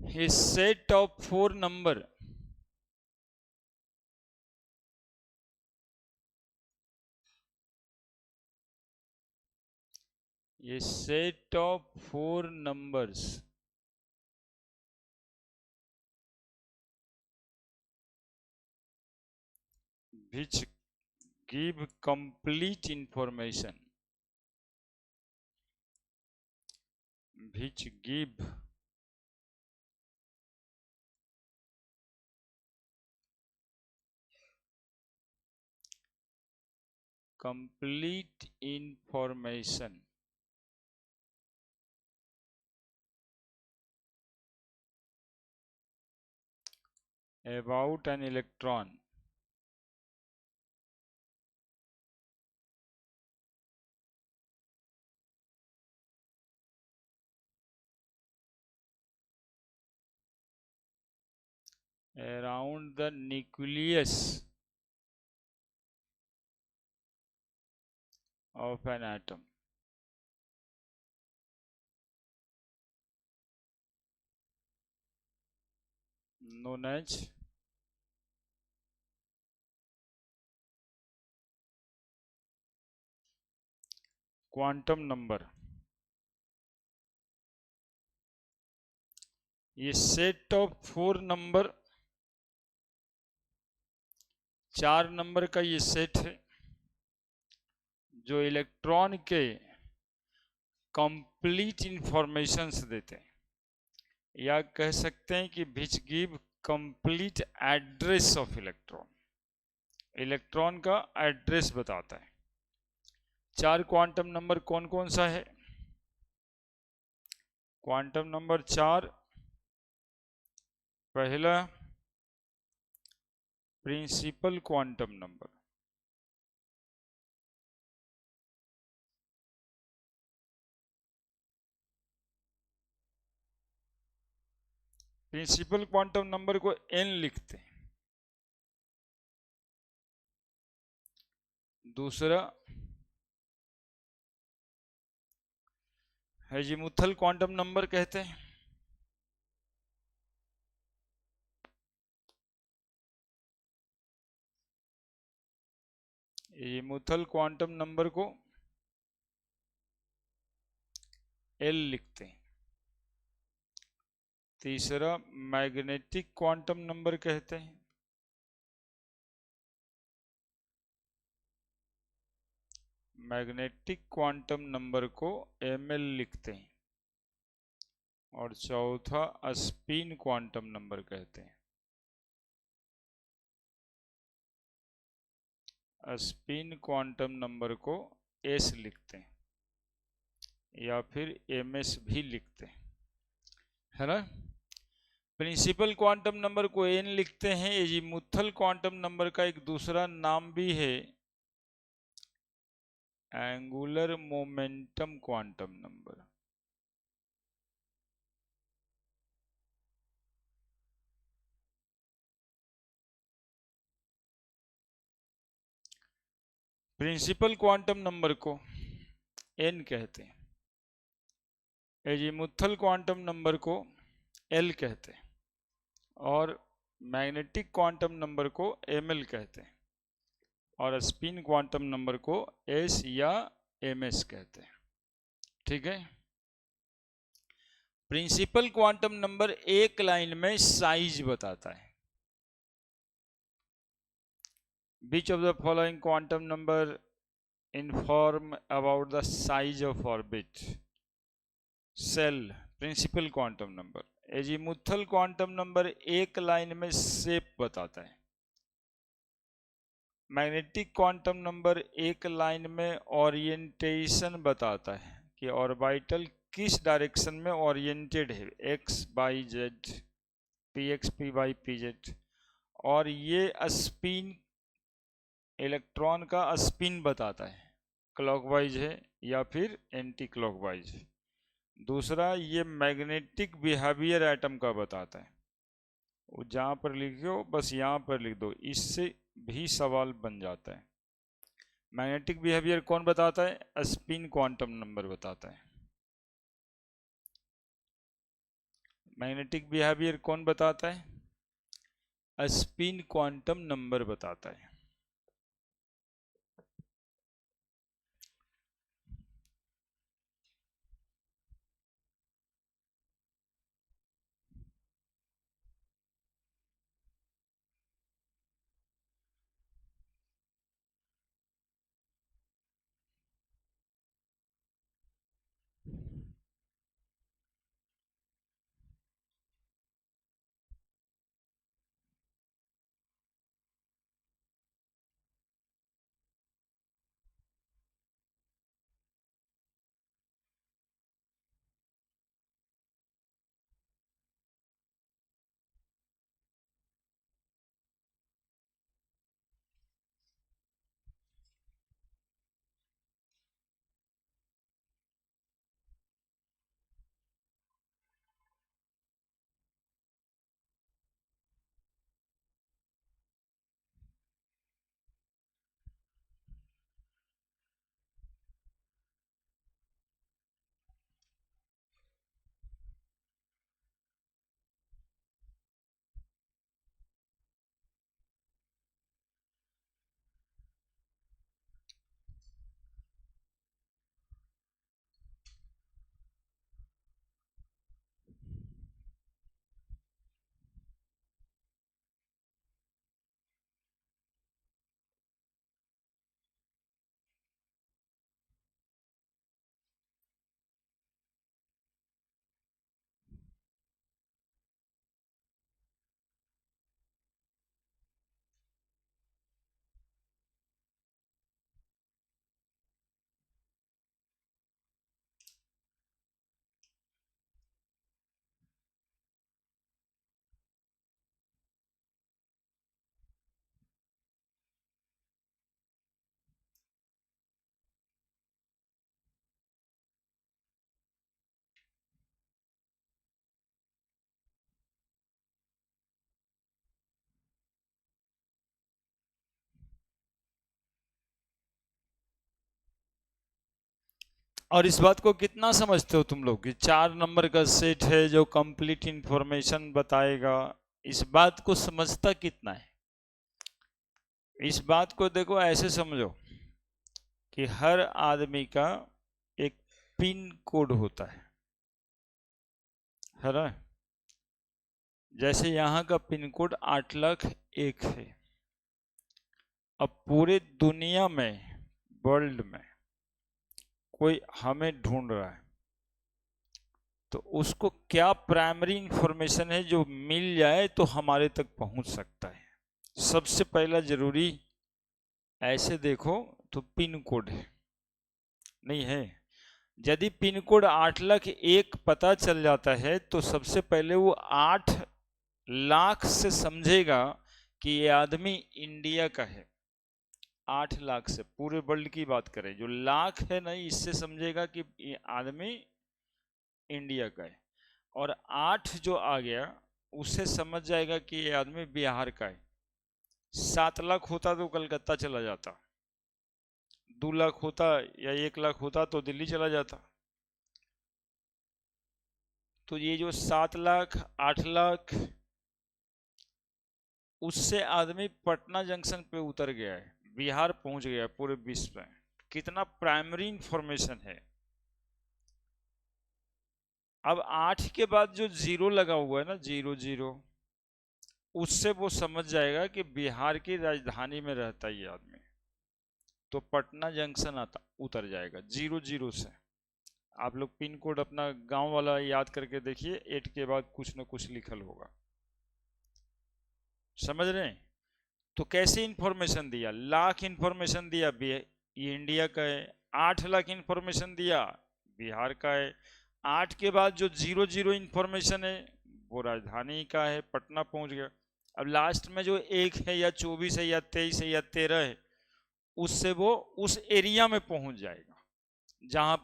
A set of four number a set of four numbers which give complete information which give complete information about an electron around the nucleus of an atom known as quantum number. ये set of four number, चार number का ये set है जो electron के complete informations देते हैं, या कह सकते हैं कि which give complete address of electron, electron का एड्रेस बताता है। चार क्वांटम नंबर कौन कौन सा है? क्वांटम नंबर चार, पहला principal quantum number, principal quantum number को n लिखते हैं। दूसरा अजीमुथल क्वांटम नंबर कहते हैं। अजीमुथल क्वांटम नंबर को L लिखते हैं। तीसरा मैग्नेटिक क्वांटम नंबर कहते हैं। मैग्नेटिक क्वांटम नंबर को Ml लिखते हैं। और चौथा स्पिन क्वांटम नंबर कहते हैं। स्पिन क्वांटम नंबर को S लिखते हैं या फिर Ms भी लिखते हैं, है ना। प्रिंसिपल क्वांटम नंबर को n लिखते हैं। एजीमुथल क्वांटम नंबर का एक दूसरा नाम भी है angular momentum quantum number. Principal quantum number को n कहते हैं, एजीमुथल क्वांटम नंबर को L कहते हैं और मैग्नेटिक क्वांटम नंबर को Ml कहते हैं और स्पिन क्वांटम नंबर को S या Ms कहते हैं। ठीक है। प्रिंसिपल क्वांटम नंबर एक लाइन में साइज बताता है। Which of the following quantum number inform about the size of orbit? Shell principal quantum number. Azimuthal quantum number एक लाइन में शेप बताता है। मैग्नेटिक क्वांटम नंबर एक लाइन में ओरिएंटेशन बताता है कि ऑर्बिटल किस डायरेक्शन में ओरिएंटेड है, x by z, p x p y p z. और ये स्पिन, इलेक्ट्रॉन का स्पिन बताता है, क्लॉकवाइज है या फिर एंटी क्लॉकवाइज है। दूसरा ये मैग्नेटिक बिहेवियर एटम का बताता है। वो जहाँ पर लिखो बस यहाँ पर लिख दो, इससे भी सवाल बन जाता है। मैग्नेटिक बिहेवियर कौन बताता है? स्पिन क्वांटम नंबर बताता है। मैग्नेटिक बिहेवियर कौन बताता है? स्पिन क्वांटम नंबर बताता है। और इस बात को कितना समझते हो तुम लोग कि 4 नंबर का सेट है जो कंप्लीट इंफॉर्मेशन बताएगा? इस बात को समझता कितना है? इस बात को देखो ऐसे समझो कि हर आदमी का एक पिन कोड होता है ना? जैसे यहाँ का पिन कोड 8,01,000 है। अब पूरे दुनिया में, वर्ल्ड में कोई हमें ढूंढ रहा है, तो उसको क्या प्राइमरी इंफॉर्मेशन है जो मिल जाए तो हमारे तक पहुंच सकता है? सबसे पहला जरूरी, ऐसे देखो तो पिन कोड है, नहीं है? यदि पिन कोड 8,01,000 पता चल जाता है तो सबसे पहले वो 8 लाख से समझेगा कि ये आदमी इंडिया का है। 8 लाख से, पूरे वर्ल्ड की बात करें, जो लाख है ना, इससे समझेगा कि ये आदमी इंडिया का है। और 8 जो आ गया उससे समझ जाएगा कि ये आदमी बिहार का है। 7 लाख होता तो कलकत्ता चला जाता, 2 लाख होता या 1 लाख होता तो दिल्ली चला जाता। तो ये जो 7 लाख 8 लाख, उससे आदमी पटना जंक्शन पे उतर गया है, बिहार पहुंच गया पूरे विश्व में। कितना प्राइमरी इंफॉर्मेशन है। अब 8 के बाद जो 0 लगा हुआ है ना, 0 0, उससे वो समझ जाएगा कि बिहार की राजधानी में रहता है ये आदमी, तो पटना जंक्शन आता उतर जाएगा 0 0 से। आप लोग पिन कोड अपना गांव वाला याद करके देखिए, 8 के बाद कुछ ना कुछ लिखल होगा। समझ रहे हैं? तो कैसे इंफॉर्मेशन दिया? लाख इंफॉर्मेशन दिया, ये इंडिया का है। 8 लाख इंफॉर्मेशन दिया, बिहार का है। 8 के बाद जो 0 0 इंफॉर्मेशन है वो राजधानी का है, पटना पहुंच गया। अब लास्ट में जो 1 है या 24 है या 23 है या 13 है, उससे वो उस एरिया में पहुंच जाएगा जहां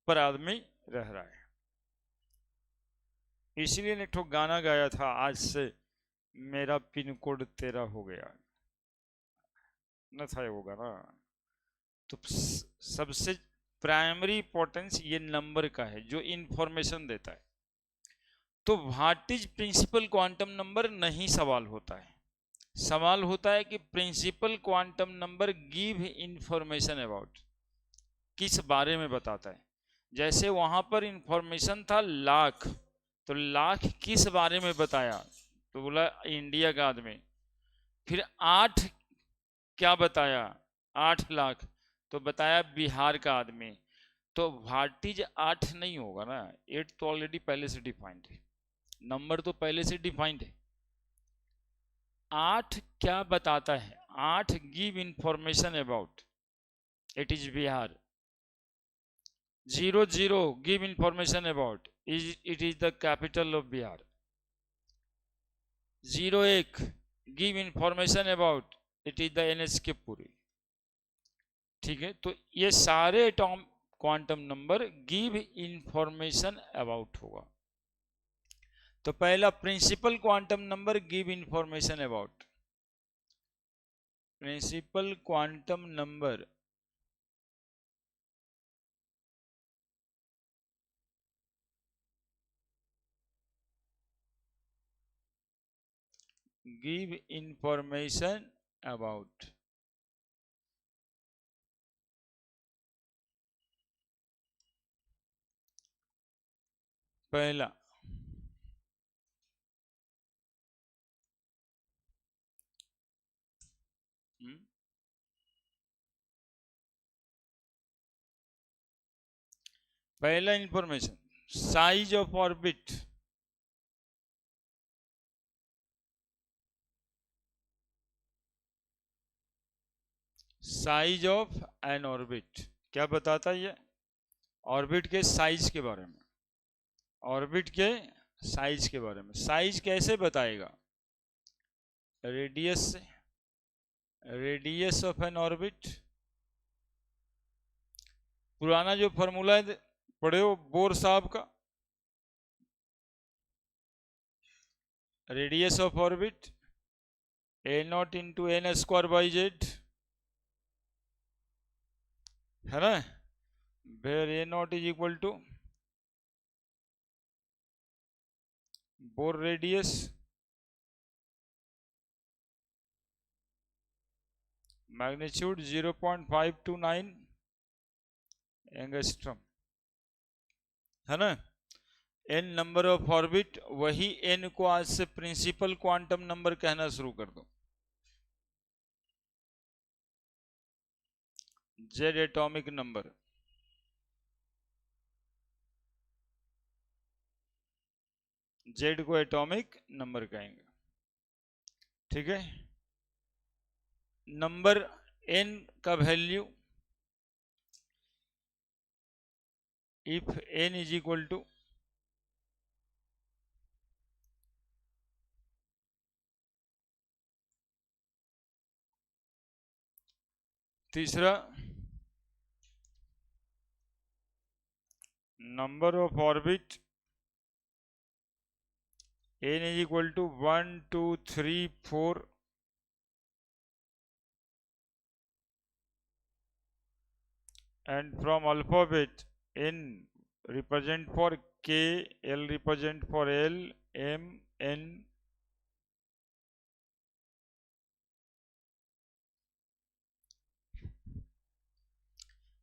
पर आदमी रह रहा है। इसलिए ने ठो गाना गाया था, आज से मेरा पिन कोड तेरा हो गया, न था वो गाना? तो सबसे प्राइमरी इंपॉर्टेंस ये नंबर का है जो इंफॉर्मेशन देता है। तो what is principal quantum number नहीं सवाल होता है, सवाल होता है कि principal quantum number give information about, किस बारे में बताता है। जैसे वहां पर इंफॉर्मेशन था लाख, तो लाख किस बारे में बताया, तो बोला इंडिया का आदमी। फिर 8 क्या बताया, 8 लाख, तो बताया बिहार का आदमी। तो व्हाट इज 8 नहीं होगा ना, 8 तो ऑलरेडी पहले से डिफाइंड है, नंबर तो पहले से डिफाइंड है। 8 क्या बताता है, 8 give information about it is Bihar. 00 give information about it is the capital of Bihar। 01 give information about it is the NSK Puri। ठीक है, तो ये सारे atom quantum number give information about होगा। तो पहला principal quantum number give information about, principal quantum number give information about. पहला पहला information size of orbit, size of n orbit क्या बताता है ये, ऑर्बिट के साइज के बारे में, ऑर्बिट के साइज के बारे में। साइज कैसे बताएगा, रेडियस से, रेडियस ऑफ एन ऑर्बिट। पुराना जो फॉर्मूला है पढ़े हो बोर साहब का, radius of orbit a nought into n square by z, है ना, where a nought is equal to Bohr radius magnitude 0.529 angstrom, है ना। एन नंबर ऑफ ऑर्बिट, वही एन को आज से प्रिंसिपल क्वांटम नंबर कहना शुरू कर दो। जेड एटॉमिक नंबर, जेड को एटॉमिक नंबर कहेंगे, ठीक है। नंबर एन का value if N is equal to, तीसरा number of orbit N is equal to 1 2 3 4 and from alphabet n represent for k, l represent for l, m n,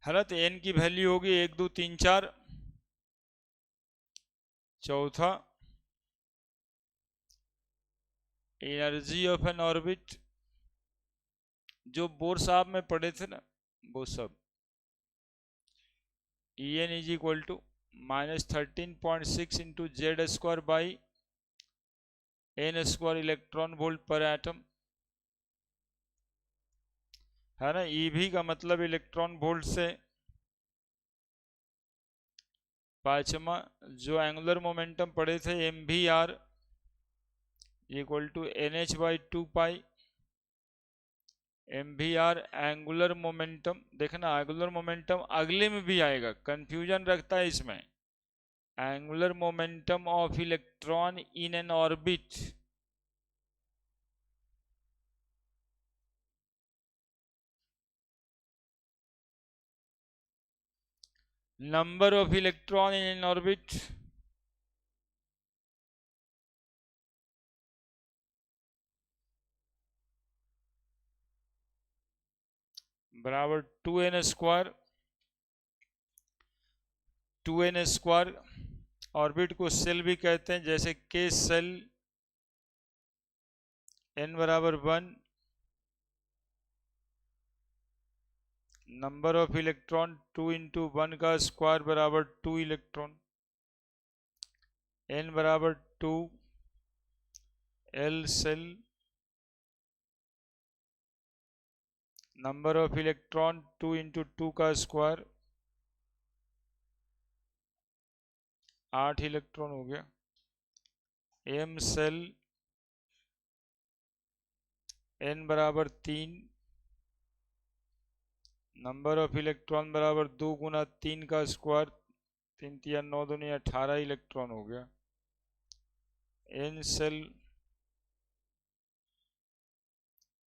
है ना। तो n की value होगी 1 2 3 4। चौथा एनर्जी ऑफ एन ऑर्बिट, जो Bohr साहब में पढ़े थे ना वो सब, E n is equal to -13.6 into z square by n square electron volt per atom, है ना। ईवी का मतलब इलेक्ट्रॉन वोल्ट से। पांचवा जो एंगुलर मोमेंटम पढ़े थे m we r equal to n h by 2 pi, m we r angular momentum. देखना एंगुलर मोमेंटम अगले में भी आएगा, कंफ्यूजन रखता है इसमें। Angular momentum of electron in N orbit, number of electron in N orbit, बराबर 2n²। 2n²। ऑर्बिट को सेल भी कहते हैं, जैसे के सेल, n बराबर 1, नंबर ऑफ इलेक्ट्रॉन 2 इंटू 1 का स्क्वायर बराबर 2 इलेक्ट्रॉन, n बराबर 2, l shell, number of electron 2 into 2 का स्क्वायर 8 इलेक्ट्रॉन हो गया, m सेल, n बराबर 3, नंबर ऑफ इलेक्ट्रॉन बराबर 2 गुना 3 का स्क्वायर, 3 3 9 दूनी 18 इलेक्ट्रॉन हो गया, n सेल,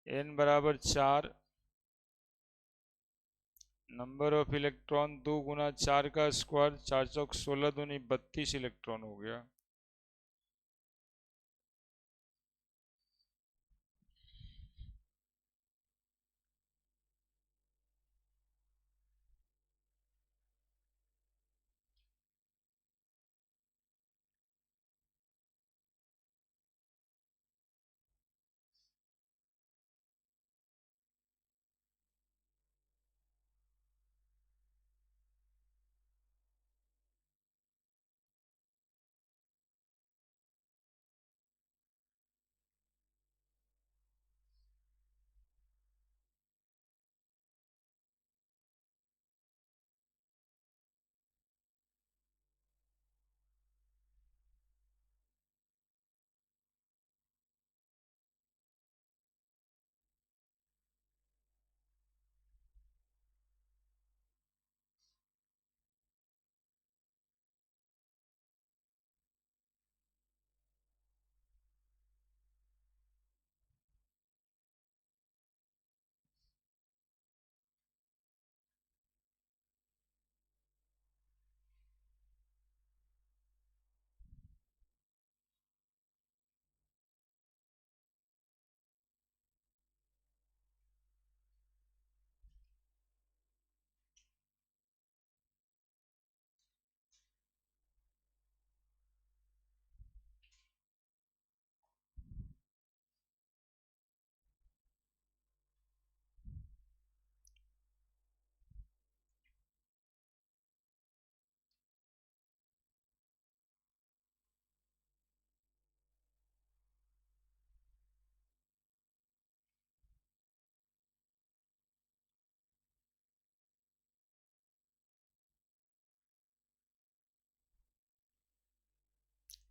n बराबर 4, नंबर ऑफ इलेक्ट्रॉन 2 गुना 4 का स्क्वायर, 4 चौक 16 दूनी 32 इलेक्ट्रॉन हो गया।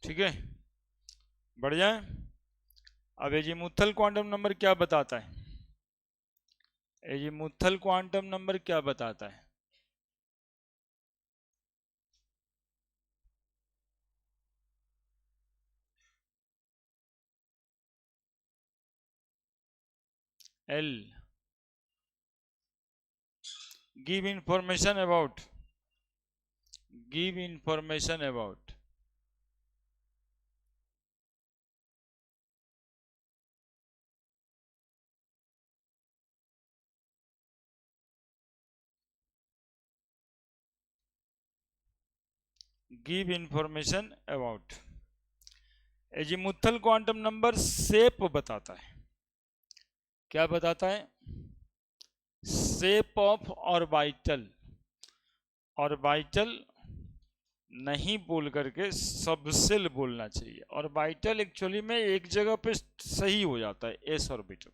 ठीक है, बढ़िया है। अब एजीमुथल क्वांटम नंबर क्या बताता है? एजीमुथल क्वांटम नंबर क्या बताता है? L. Give information about, give information about, give information about. Azimuthal quantum number shape बताता है। क्या बताता है? Shape of orbital. ऑर्बिटल नहीं बोल करके सबसेल बोलना चाहिए। ऑर्बिटल एक्चुअली में एक जगह पे सही हो जाता है, एस ऑर्बिटल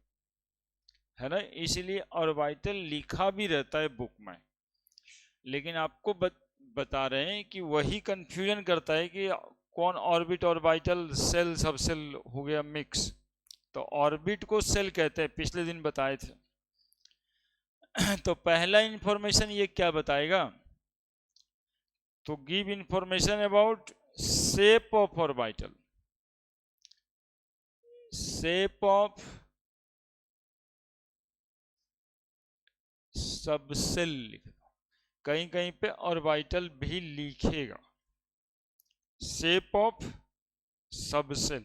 है ना, इसीलिए ऑर्बिटल लिखा भी रहता है बुक में, लेकिन आपको बता रहे हैं कि वही कंफ्यूजन करता है कि कौन ऑर्बिट ऑर्बिटल सेल सबसेल हो गया मिक्स। तो ऑर्बिट को सेल कहते हैं, पिछले दिन बताए थे। तो पहला इंफॉर्मेशन ये क्या बताएगा? तो give information about shape of orbital, shape of subshell. कहीं कहीं पे ऑर्बिटल भी लिखेगा, shape of subshell.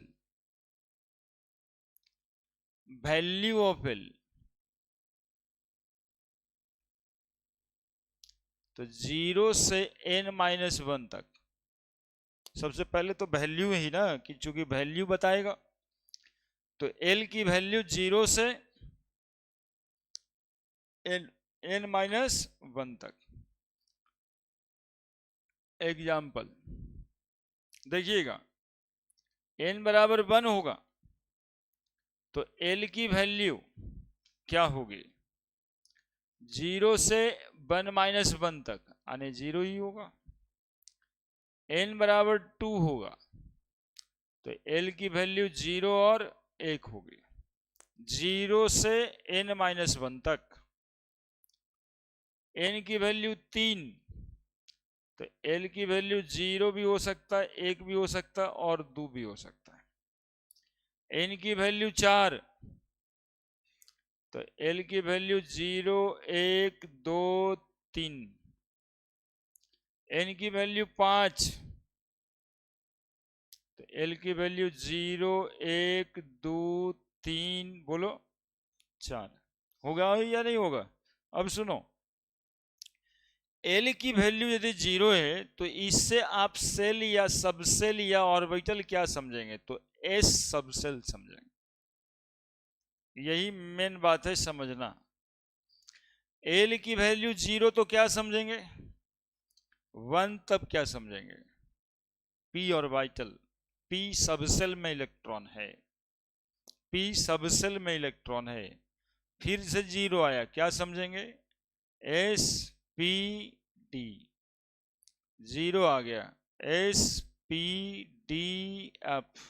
Value of L, तो 0 से n-1 तक सबसे पहले तो वैल्यू ही ना, कि चूंकि वैल्यू बताएगा, तो l की वैल्यू 0 से n-1 तक। एग्जाम्पल देखिएगा, n बराबर 1 होगा तो l की वैल्यू क्या होगी, 0 से 1-1 तक, यानी 0 ही होगा। n बराबर 2 होगा तो l की वैल्यू 0 और 1 होगी। 0 से n-1 तक n की वैल्यू 3, तो l की वैल्यू 0 भी हो सकता है, 1 भी हो सकता है और 2 भी हो सकता है। n की वैल्यू 4, तो l की वैल्यू 0, 1, 2, 3। n की वैल्यू 5, तो l की वैल्यू 0, 1, 2, 3, बोलो 4। होगा या नहीं होगा? अब सुनो, l की वैल्यू यदि 0 है तो इससे आप सेल या सबसेल या ऑर्बिटल क्या समझेंगे, तो s सबसेल समझेंगे। यही मेन बात है समझना। l की वैल्यू 0 तो क्या समझेंगे, 1 तब क्या समझेंगे, p ऑर्बिटल, p सबसेल में इलेक्ट्रॉन है, p सबसेल में इलेक्ट्रॉन है। फिर से 0 आया, क्या समझेंगे, s p d, 0 आ गया, s p d f,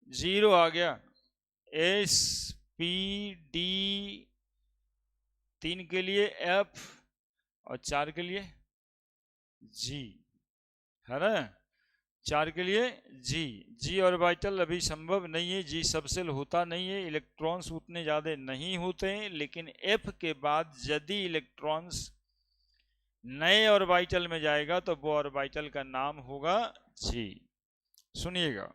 0 आ गया, s p d, 3 के लिए f और 4 के लिए g, है ना, 4 के लिए g ऑर्बिटल अभी संभव नहीं है, g सबसेल होता नहीं है, इलेक्ट्रॉन्स उतने ज़्यादा नहीं होते हैं। लेकिन f के बाद यदि इलेक्ट्रॉन्स नए ऑर्बिटल में जाएगा तो वो ऑर्बिटल का नाम होगा g। सुनिएगा,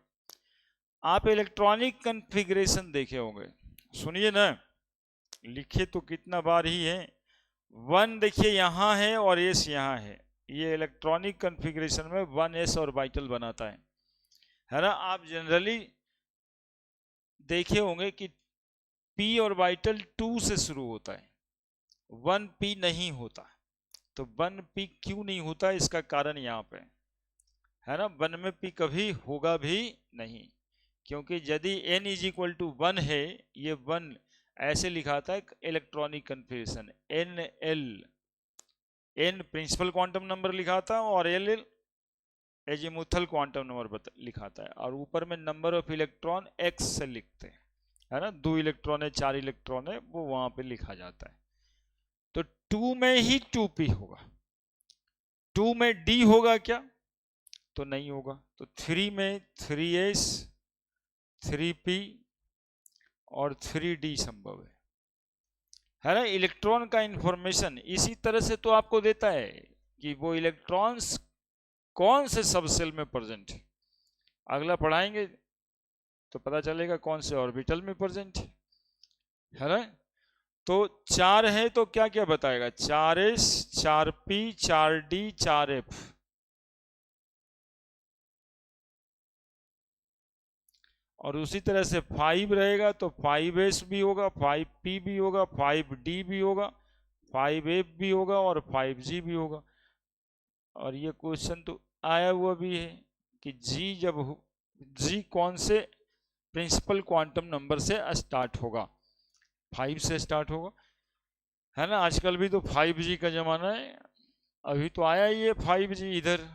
आप इलेक्ट्रॉनिक कन्फिग्रेशन देखे होंगे, सुनिए ना, लिखे तो कितना बार ही है। 1 देखिए यहाँ है और s यहाँ है, ये इलेक्ट्रॉनिक कन्फिग्रेशन में 1s ऑर्बिटल बनाता है ना। आप जनरली देखे होंगे कि p ऑर्बिटल 2 से शुरू होता है, 1p नहीं होता। तो 1p क्यों नहीं होता, इसका कारण यहाँ पे है ना, 1 में p कभी होगा भी नहीं, क्योंकि यदि n इज इक्वल टू 1 है, ये 1 ऐसे लिखाता है electronic configuration, nl, n principal quantum number लिखाता है और l एजीमुथल क्वांटम नंबर लिखाता है, और ऊपर में नंबर ऑफ इलेक्ट्रॉन x से लिखते हैं, है ना, 2 इलेक्ट्रॉन है, 4 इलेक्ट्रॉन है, वो वहां पे लिखा जाता है। तो 2 में ही 2p होगा, 2 में d होगा क्या, तो नहीं होगा। तो 3 में 3s, 3p और 3d संभव है ना। इलेक्ट्रॉन का इंफॉर्मेशन इसी तरह से तो आपको देता है कि वो इलेक्ट्रॉन्स कौन से सबसेल में प्रेजेंट है। अगला पढ़ाएंगे तो पता चलेगा कौन से ऑर्बिटल में प्रेजेंट है ना। तो 4 है तो क्या क्या बताएगा, 4s, 4p, 4d, 4f। और उसी तरह से 5 रहेगा तो 5s भी होगा, 5p भी होगा, 5d भी होगा, 5f भी होगा और 5g भी होगा। और ये क्वेश्चन तो आया हुआ भी है कि g कौन से प्रिंसिपल क्वांटम नंबर से स्टार्ट होगा, 5 से स्टार्ट होगा, है ना। आजकल भी तो 5G का जमाना है, अभी तो आया ही है 5G इधर।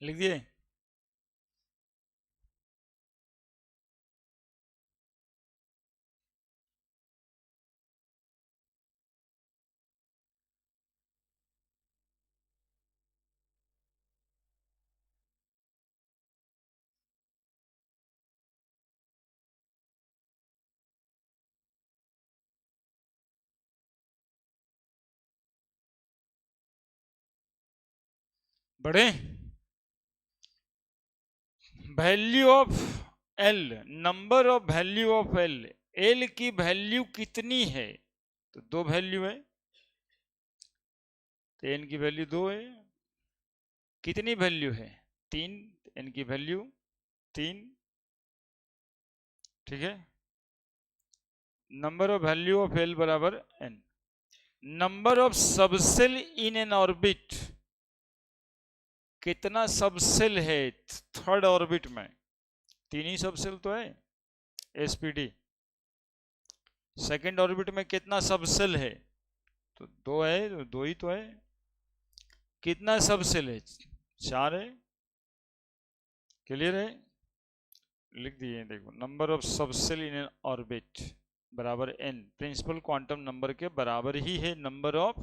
लिख दिए। बढ़े। Value of L, number of value of L, L की वैल्यू कितनी है? तो दो वैल्यू है, तो एन की वैल्यू दो है। कितनी वैल्यू है? तीन, एन की वैल्यू तीन। ठीक है, number of value of L बराबर N. Number of subshell in N orbit, कितना सबसेल है थर्ड ऑर्बिट में? तीन ही सबसेल तो है, एसपीडी। सेकंड ऑर्बिट में कितना सबसेल है? तो दो है, तो दो ही तो है। कितना सबसेल है? चार है। क्लियर है? लिख दिए, देखो number of subshell in N orbit बराबर एन, प्रिंसिपल क्वांटम नंबर के बराबर ही है नंबर ऑफ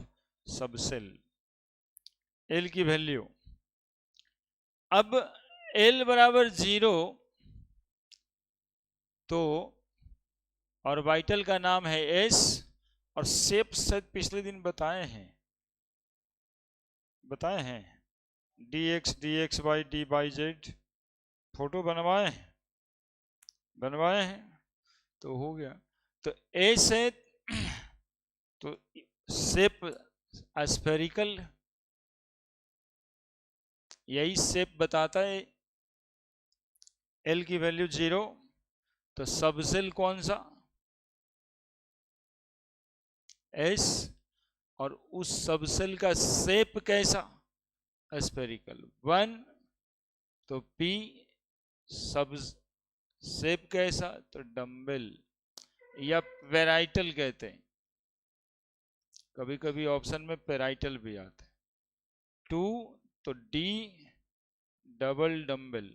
सबसेल। एल की वैल्यू, अब एल बराबर 0 तो ऑर्बिटल का नाम है एस, और शेप शायद पिछले दिन बताए हैं d x y d by z, photo बनवाए हैं, तो हो गया। तो एस है, तो शेप स्फेरिकल, यही शेप बताता है। एल की वैल्यू 0, तो सबसेल कौन सा? एस, और उस सबसेल का शेप कैसा? स्फेरिकल। 1, तो पी, सब शेप कैसा? तो डम्बल या पेराइटल कहते हैं, कभी कभी ऑप्शन में पेराइटल भी आता है। 2, तो डी, डबल डम्बल।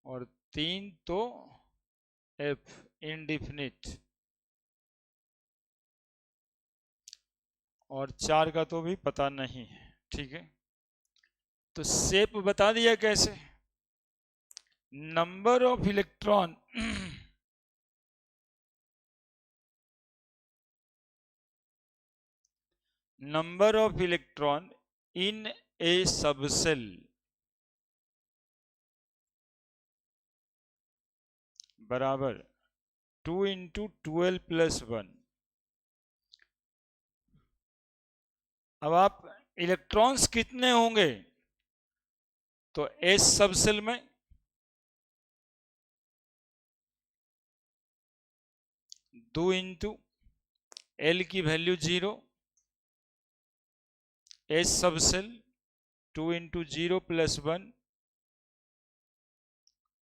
और 3 तो एफ, इंडिफिनिट। और 4 का तो भी पता नहीं है। ठीक है, तो शेप बता दिया कैसे। Number of electron number of electron in a subshell बराबर 2 इंटू 12+1। अब आप इलेक्ट्रॉन्स कितने होंगे? तो एस सबसेल में 2 इंटू एल की वैल्यू 0, एस सबसेल 2 इंटू 0+1,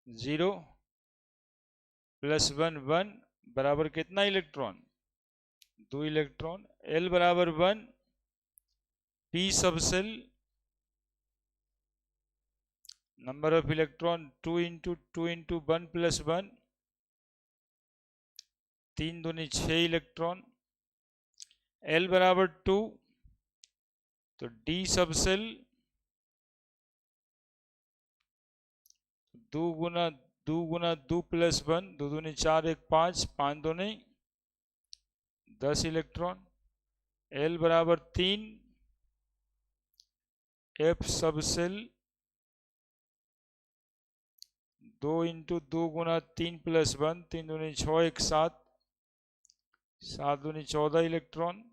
0+1 बराबर कितना इलेक्ट्रॉन? 2 इलेक्ट्रॉन। एल बराबर 1, P subshell number of electron 2 into 1+1, 3 दूनी 6 इलेक्ट्रॉन। एल बराबर 2, तो डी सबसेल 2 गुना 2+1, 2 दूनी 4, 1 5, 5 दूनी 10 इलेक्ट्रॉन। एल बराबर 3, एफ सबसेल 2 इंटू 2 गुना 3+1, 3 दूनी 6, 1 7, 7 दूनी 14 इलेक्ट्रॉन।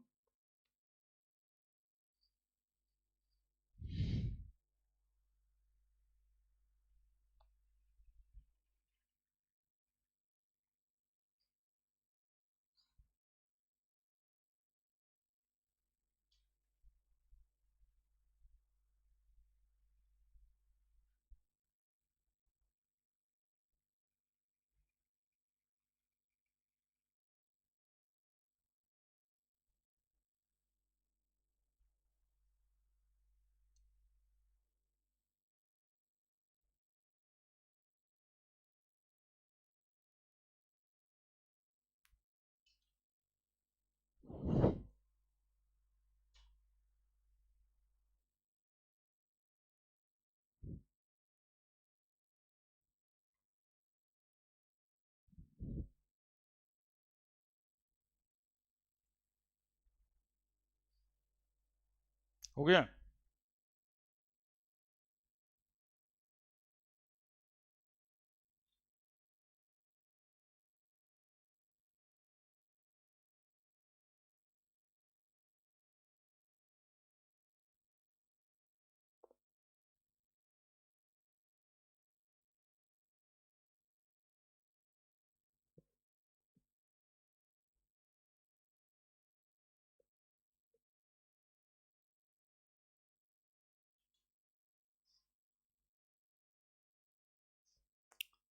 हो गया।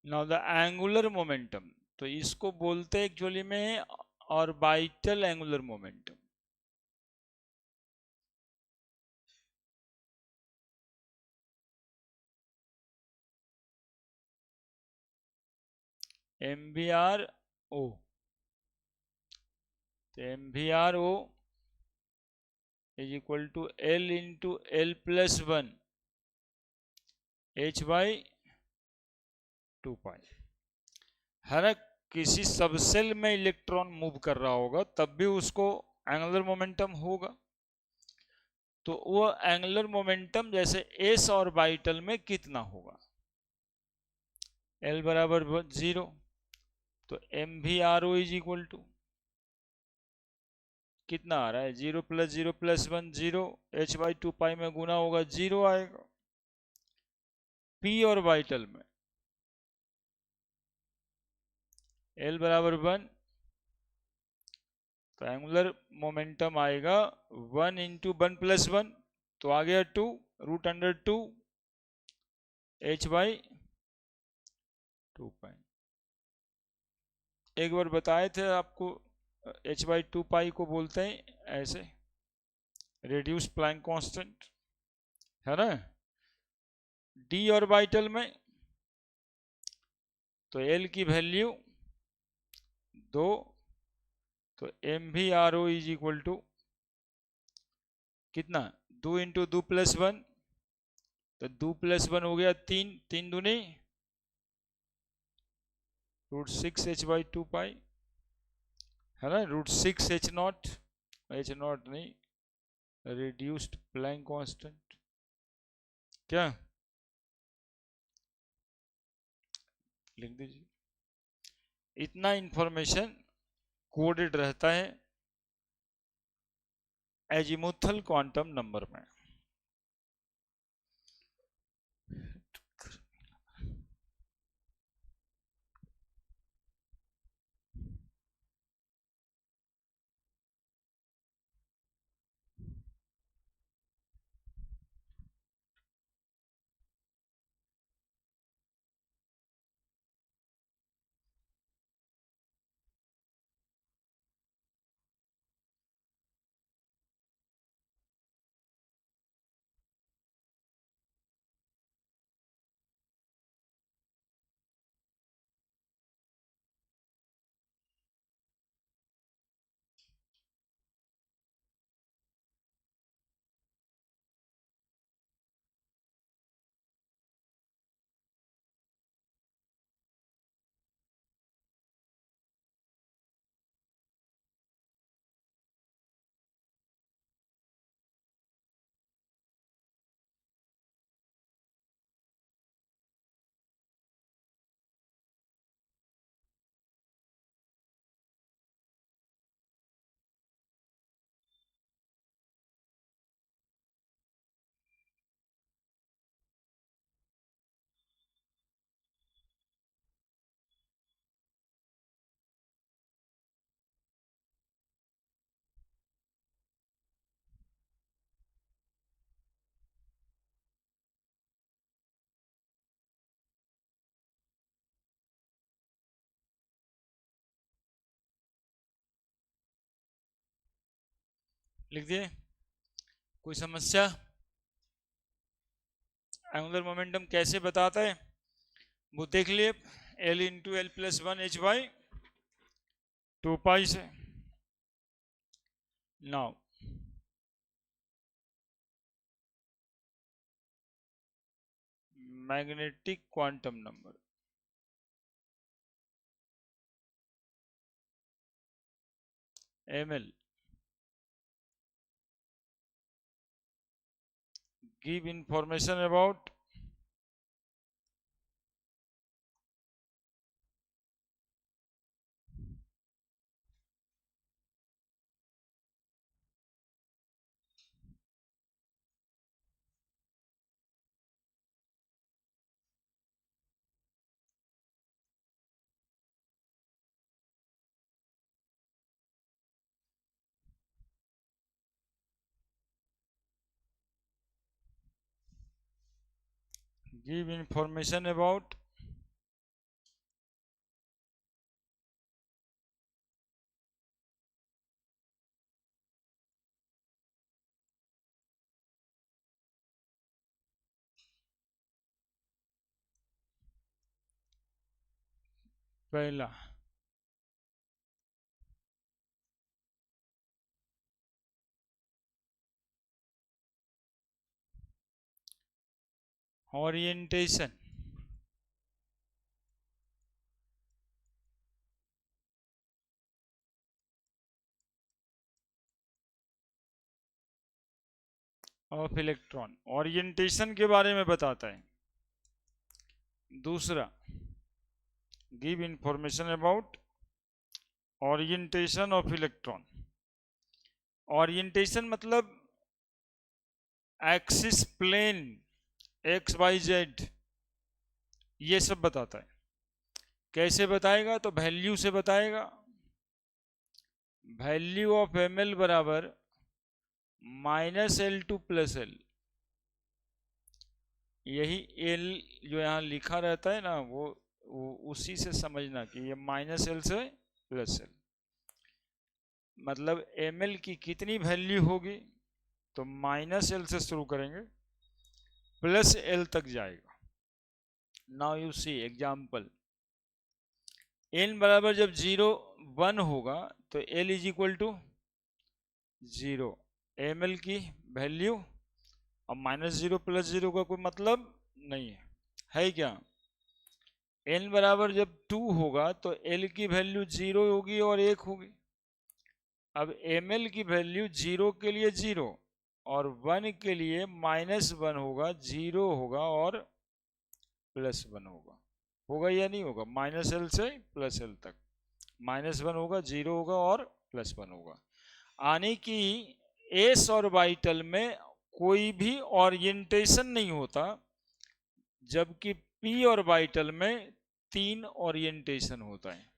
नाउ द एंगुलर मोमेंटम, तो इसको बोलते हैं एक्चुअली में orbital angular momentum. M we are O, तो M we R O is equal to L into L plus one H by two pi. हर किसी सबसेल में इलेक्ट्रॉन मूव कर रहा होगा तब भी उसको एंगुलर मोमेंटम होगा। तो वो एंगुलर मोमेंटम जैसे एस ऑर्बिटल में कितना होगा, एल बराबर 0, तो M we R O is equal to कितना आ रहा है, 0 plus 1 0, h by two pi में गुना होगा 0 आएगा। पी ऑर्बिटल में एल बराबर 1, तो एंगुलर मोमेंटम आएगा 1 इंटू 1 प्लस 1, तो आ गया 2 root under 2 H by two pi. एक बार बताए थे आपको, एच बाई टू पाई को बोलते हैं ऐसे रेड्यूस प्लैंक कांस्टेंट, है ना। डी ऑर्बिटल में तो एल की वैल्यू 2, तो M we R O is equal to कितना, 2 इंटू 2 प्लस 1, तो 2 प्लस 1 हो गया 3, 3 दूनी रूट 6 एच बाई टू पाई, है ना, रूट 6 एच नॉट नहीं, रिड्यूस्ड प्लैंक कांस्टेंट, क्या लिख दीजिए। इतना इंफॉर्मेशन कोडेड रहता है एजीमुथल क्वांटम नंबर में। लिख दिए, कोई समस्या। एंगुलर मोमेंटम कैसे बताता है वो देख लिए, L into L plus 1 H by two pi से। Now magnetic quantum number, M L, give information about give information about पहला ओरिएंटेशन, ऑफ इलेक्ट्रॉन, ओरिएंटेशन के बारे में बताता है। दूसरा, give information about orientation of electron. Orientation मतलब axis plane, X Y Z, ये सब बताता है। कैसे बताएगा? तो वैल्यू से बताएगा। वैल्यू ऑफ एम एल बराबर -L2 + L। यही एल जो यहाँ लिखा रहता है ना, वो उसी से समझना कि ये -L से +L, मतलब एम एल की कितनी वैल्यू होगी, तो -L से शुरू करेंगे +L तक जाएगा। Now you see example, n बराबर जब 0 1 होगा तो L = 0, एम एल की वैल्यू। अब -0 + 0 का कोई मतलब नहीं है क्या? n बराबर जब 2 होगा तो L की वैल्यू 0 होगी और 1 होगी। अब एम एल की वैल्यू 0 के लिए 0 और 1 के लिए -1 होगा, 0 होगा और +1 होगा। होगा या नहीं होगा? -L से +L तक, -1 होगा, 0 होगा और +1 होगा। यानी कि एस ऑर्बिटल में कोई भी ओरिएंटेशन नहीं होता, जबकि पी ऑर्बिटल में 3 ओरिएंटेशन होता है,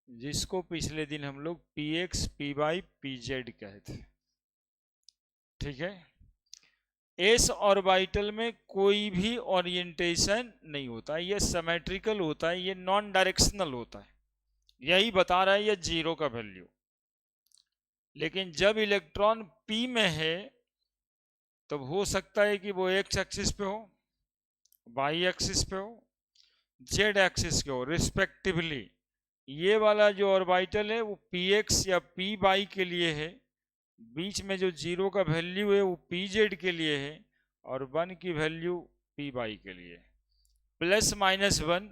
जिसको पिछले दिन हम लोग px, py, pz कहते। ठीक है, एस ऑर्बिटल में कोई भी ओरिएंटेशन नहीं होता, ये सिमेट्रिकल होता है, ये नॉन डायरेक्शनल होता है। यही बता रहा है ये 0 का वैल्यू। लेकिन जब इलेक्ट्रॉन p में है तब हो सकता है कि वो x एक्सिस पे हो, y एक्सिस पे हो, z एक्सिस पे हो रिस्पेक्टिवली। ये वाला जो ऑर्बिटल है वो px या py के लिए है, बीच में जो 0 का वैल्यू है वो pz के लिए है और 1 की वैल्यू py के लिए। +-1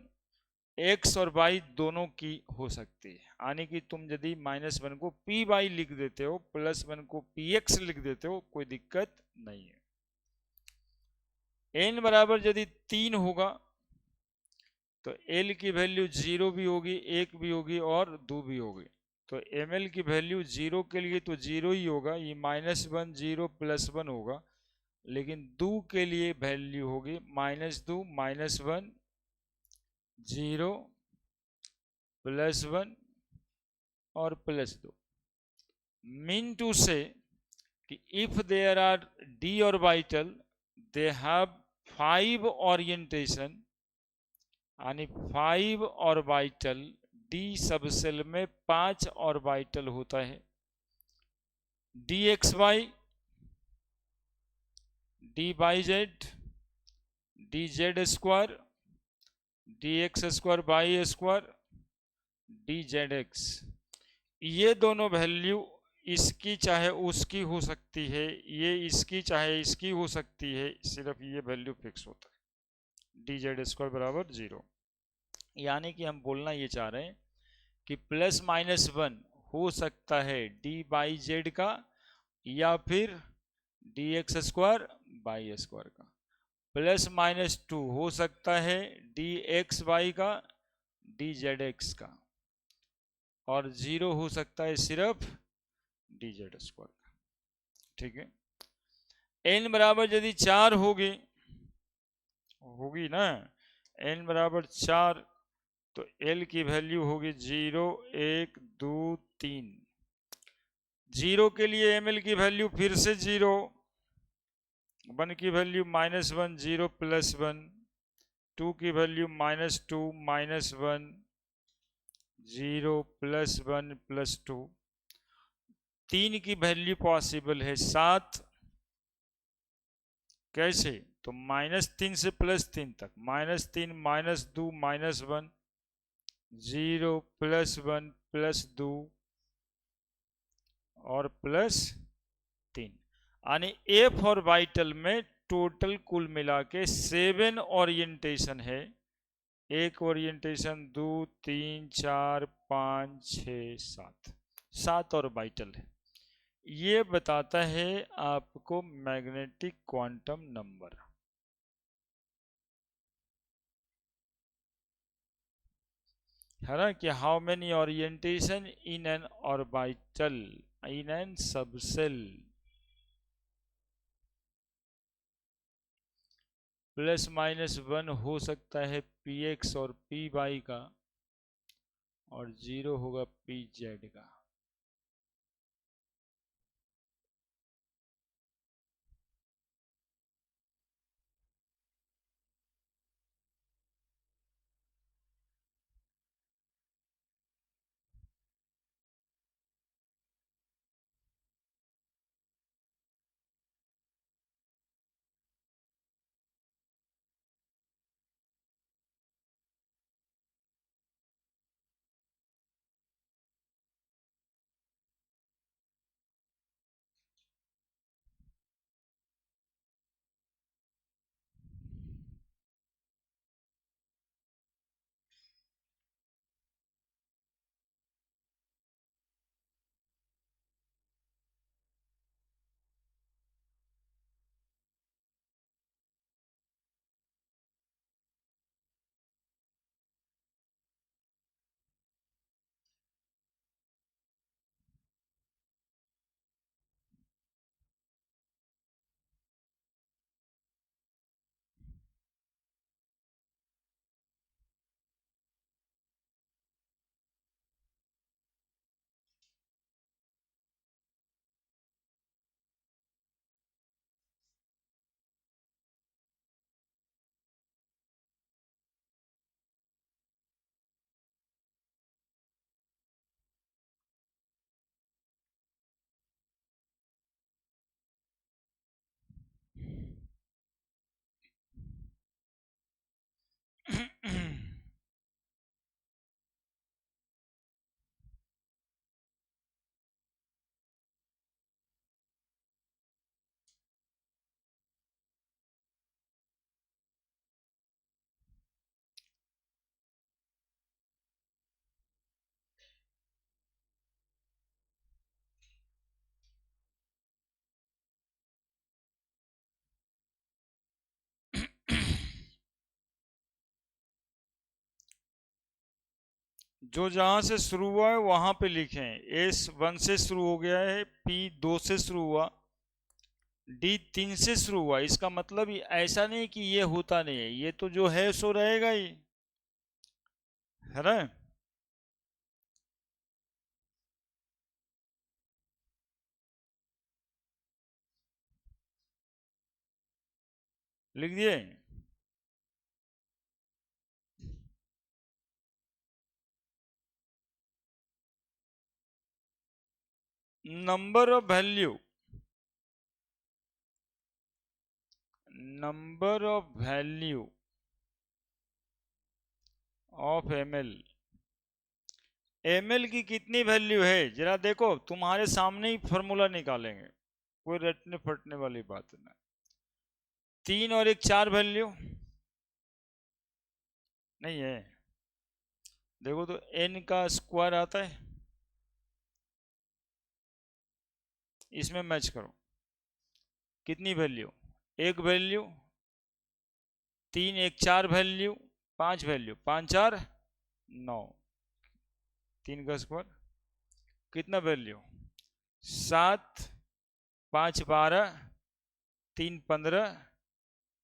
x और y दोनों की हो सकती है, यानी कि तुम यदि -1 को py लिख देते हो, +1 को px लिख देते हो, कोई दिक्कत नहीं है। n बराबर यदि 3 होगा तो L की वैल्यू 0 भी होगी, 1 भी होगी और 2 भी होगी। तो ml की वैल्यू 0 के लिए तो 0 ही होगा, ये -1 0 +1 होगा। लेकिन 2 के लिए वैल्यू होगी -2 -1 0 +1 और +2। मीन टू से कि if there are d orbital they have 5 orientation, यानी 5 ऑर्बिटल, d सबसेल में 5 ऑर्बिटल होता है। dxy, dyz, dz², dx²y², dzx, ये दोनों वैल्यू इसकी चाहे उसकी हो सकती है, ये इसकी चाहे इसकी हो सकती है, सिर्फ ये वैल्यू फिक्स होता है dz² बराबर 0। यानी कि हम बोलना ये चाह रहे हैं कि +-1 हो सकता है d/z का या फिर dx² बाई स्क्वायर का, प्लस माइनस 2 हो सकता है डी एक्स वाई का, डी जेड एक्स का, और 0 हो सकता है सिर्फ डी जेड स्क्वायर का। ठीक है, n बराबर यदि 4 होगी ना, n बराबर 4, तो l की वैल्यू होगी 0 1 2 3। 0 के लिए ml की वैल्यू फिर से 0, 1 की वैल्यू -1 0 +1, 2 की वैल्यू -2 -1 0 +1 +2, 3 की वैल्यू पॉसिबल है 7। कैसे? तो -3 से +3 तक, -3 -2 -1 0 +1 +2 और +3, यानी एफ ऑर्बिटल में टोटल कुल मिला के 7 ओरिएंटेशन है। एक ओरिएंटेशन 2 3 4 5 6 7 ऑर्बिटल है। ये बताता है आपको मैग्नेटिक क्वांटम नंबर। है ना, कि how many orientation in an orbital in an subshell, +-1 हो सकता है पी एक्स और पी वाई का, और 0 होगा पी जेड का। जो जहां से शुरू हुआ है वहां पे लिखें। S1 से शुरू हो गया है, P2 से शुरू हुआ, D3 से शुरू हुआ। इसका मतलब ऐसा नहीं कि ये होता नहीं है, ये तो जो है सो रहेगा ही, है ना। लिख दिए। Number of value, number of value of ml, ml की कितनी वैल्यू है जरा देखो, तुम्हारे सामने ही फॉर्मूला निकालेंगे, कोई रटने फटने वाली बात नहीं। 3 और 1 4 वैल्यू नहीं है। देखो तो n का स्क्वायर आता है, इसमें मैच करो कितनी वैल्यू, एक वैल्यू, 3 1 4 वैल्यू, 5 वैल्यू, 5 4 9, 3 का स्क्वायर कितना वैल्यू, 7 5 12, 3 15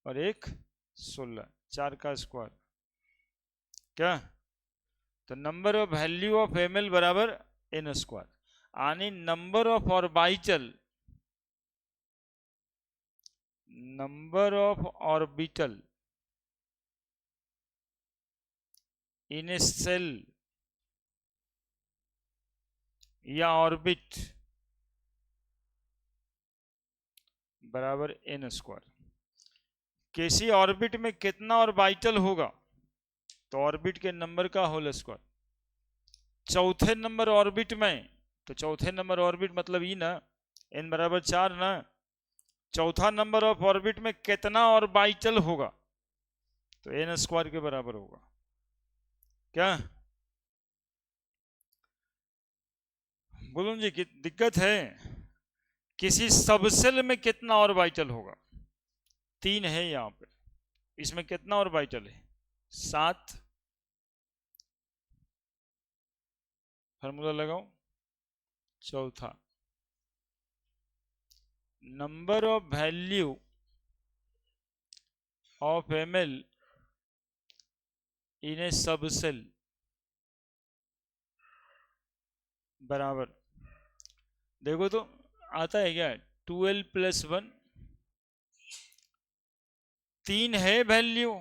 और 1 16, 4 का स्क्वायर क्या। तो number of value of m l बराबर एन स्क्वायर, यानी number of orbital, number of orbital in a shell या ऑर्बिट बराबर एन स्क्वायर। किसी ऑर्बिट में कितना ऑर्बिटल होगा, तो ऑर्बिट के नंबर का होल स्क्वायर। चौथे नंबर ऑर्बिट में, तो चौथे नंबर ऑर्बिट मतलब ई ना, एन बराबर 4 ना। चौथा नंबर ऑफ ऑर्बिट में कितना ऑर्बिटल होगा, तो एन स्क्वायर के बराबर होगा क्या। बोलूं जी कि दिक्कत है, किसी सबसेल में कितना ऑर्बिटल होगा, 3 है यहां पे, इसमें कितना ऑर्बिटल है, 7। फार्मूला लगाओ, चौथा number of value of m l in a subshell बराबर, देखो तो आता है क्या, 12 + 1, 3 है वैल्यू,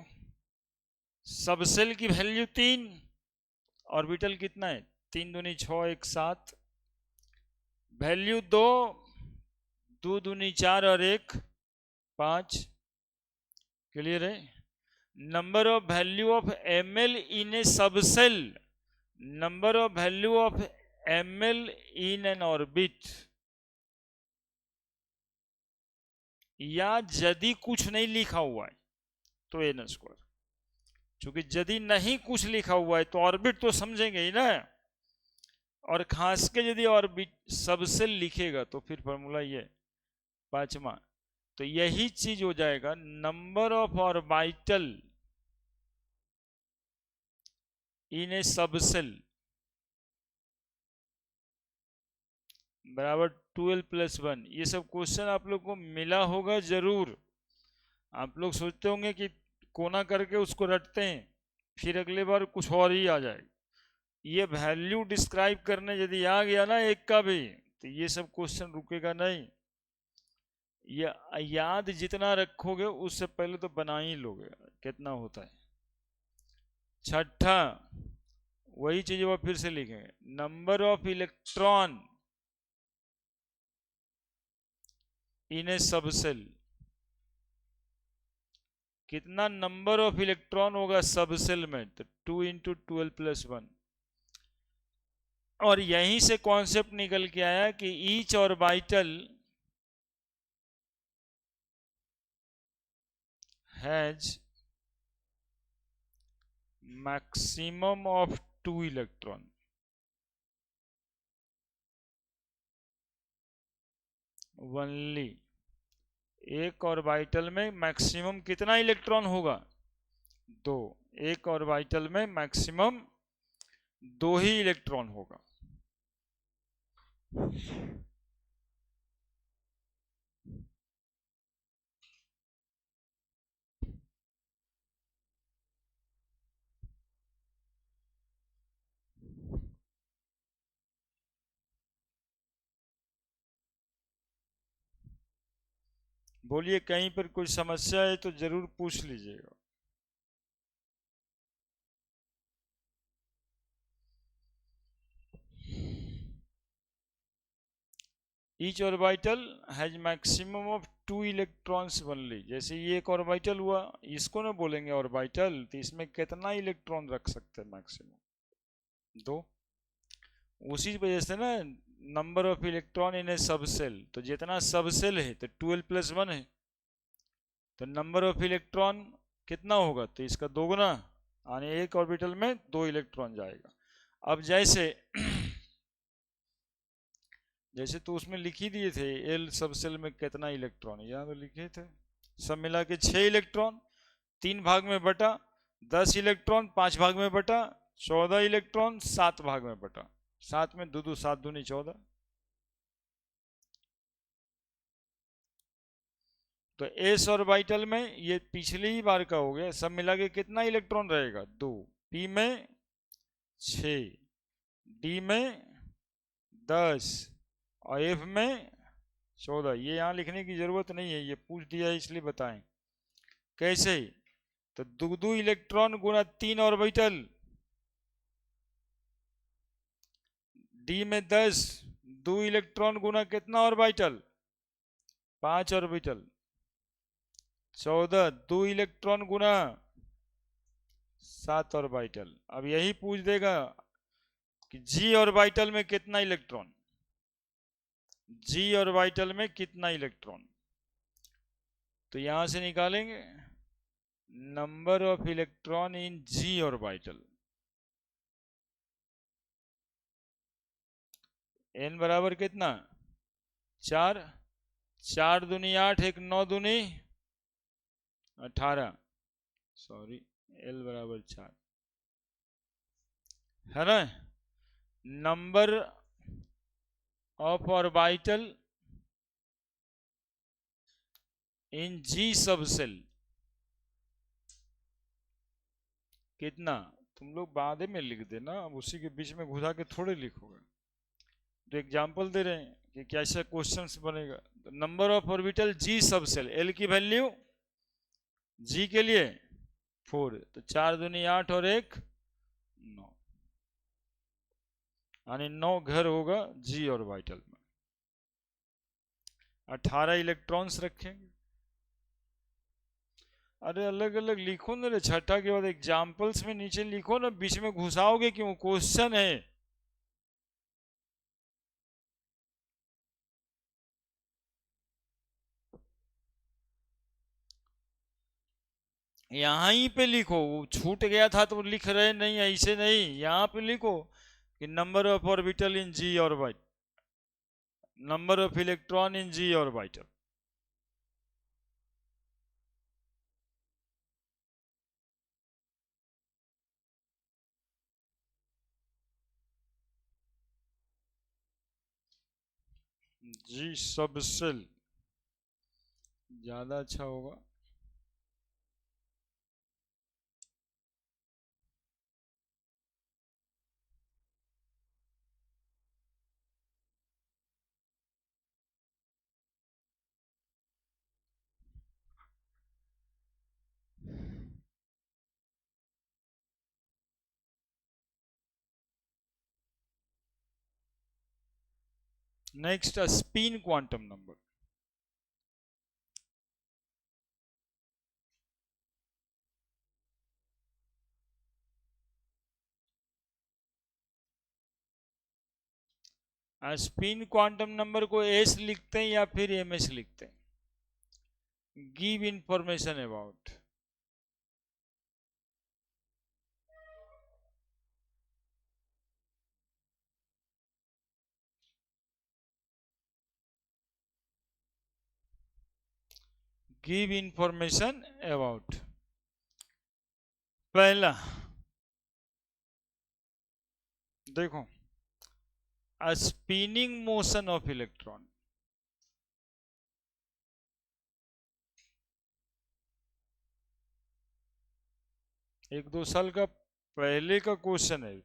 सबसेल की वैल्यू 3, ऑर्बिटल कितना है, 3 दूनी 6 1 7, वैल्यू 2, 2 दूनी 4 और 1 5। क्लियर है। Number of value of m l in a subshell, number of value of m l in N orbit, या यदि कुछ नहीं लिखा हुआ है तो एन स्क्वायर, क्योंकि यदि नहीं कुछ लिखा हुआ है तो ऑर्बिट तो समझेंगे ही ना, और खास के यदि ऑर्बिट सबसेल लिखेगा तो फिर फॉर्मूला ये पांचवा, तो यही चीज हो जाएगा number of orbital in a subshell बराबर 12 + 1। ये सब क्वेश्चन आप लोग को मिला होगा जरूर। आप लोग सोचते होंगे कि कोना करके उसको रटते हैं, फिर अगले बार कुछ और ही आ जाएगा। ये वैल्यू डिस्क्राइब करने यदि आ गया ना एक का भी, तो ये सब क्वेश्चन रुकेगा नहीं। ये याद जितना रखोगे उससे पहले तो बना ही लोगे कितना होता है। छठा वही चीज वो फिर से लिखेंगे, number of electron in a subshell, कितना नंबर ऑफ इलेक्ट्रॉन होगा सबसेल में, तो 2 × 12 + 1। और यहीं से कॉन्सेप्ट निकल के आया कि each orbital has maximum of 2 electron. Only एक ऑर्बिटल में मैक्सिमम कितना इलेक्ट्रॉन होगा, 2। एक ऑर्बिटल में मैक्सिमम 2 ही इलेक्ट्रॉन होगा। बोलिए कहीं पर कोई समस्या है तो जरूर पूछ लीजिएगा। Each orbital has maximum of 2 electrons only. जैसे ये एक ऑर्बिटल हुआ, इसको ना बोलेंगे ऑर्बिटल, तो इसमें कितना इलेक्ट्रॉन रख सकते हैं, मैक्सिमम 2। उसी वजह से ना number of electron in a subshell, तो जितना सबसेल है तो 12 + 1 है, तो नंबर ऑफ इलेक्ट्रॉन कितना होगा, तो इसका दोगुना, यानी एक ऑर्बिटल में 2 इलेक्ट्रॉन जाएगा। अब जैसे जैसे तो उसमें लिख ही दिए थे एल सबसेल में कितना इलेक्ट्रॉन, यहाँ तो लिखे थे सब मिला के 6 इलेक्ट्रॉन, 3 भाग में बटा, 10 इलेक्ट्रॉन 5 भाग में बटा, 14 इलेक्ट्रॉन 7 भाग में बटा, 7 में 2 2 7 दूनी 14। तो एस ऑर्बिटल में ये पिछली ही बार का हो गया, सब मिला के कितना इलेक्ट्रॉन रहेगा 2, पी में 6, डी में 10 और एफ में 14। ये यहाँ लिखने की जरूरत नहीं है, ये पूछ दिया है इसलिए बताएं कैसे। तो 2 2 इलेक्ट्रॉन गुना 3 ऑर्बिटल, डी में 10, 2 इलेक्ट्रॉन गुना कितना ऑर्बिटल 5 ऑर्बिटल, 14, 2 इलेक्ट्रॉन गुना 7 ऑर्बिटल। अब यही पूछ देगा कि जी ऑर्बिटल में कितना इलेक्ट्रॉन, जी ऑर्बिटल में कितना इलेक्ट्रॉन। तो यहां से निकालेंगे number of electron in g orbital, n बराबर कितना 4, 4 दूनी 8, 1 9 दूनी 18, सॉरी एल बराबर 4 है ना। Number of orbital in g subshell कितना, तुम लोग बाद में लिख देना, अब उसी के बीच में घुसा के थोड़े लिखोगे। तो एग्जांपल दे रहे हैं कि कैसा क्वेश्चंस बनेगा। तो number of orbital g subshell, l की वैल्यू जी के लिए 4, तो 4 दूनी 8 और 1 9, यानी 9 घर होगा जी ऑर्बिटल में। 18 इलेक्ट्रॉन्स रखेंगे। अरे अलग अलग लिखो ना रे, छठा के बाद एग्जाम्पल्स में नीचे लिखो ना, बीच में घुसाओगे क्यों, क्वेश्चन है। यहाँ ही पे लिखो, छूट गया था तो लिख रहे नहीं, ऐसे नहीं, यहाँ पे लिखो कि number of orbital in g orbital, number of electron in g orbital. G subshell ज्यादा अच्छा होगा। Next spin quantum number. Spin quantum number को एस लिखते हैं या फिर एमएस लिखते हैं। Give information about, give information about. पहला देखो, स्पिनिंग मोशन ऑफ इलेक्ट्रॉन, एक दो साल का पहले का क्वेश्चन है,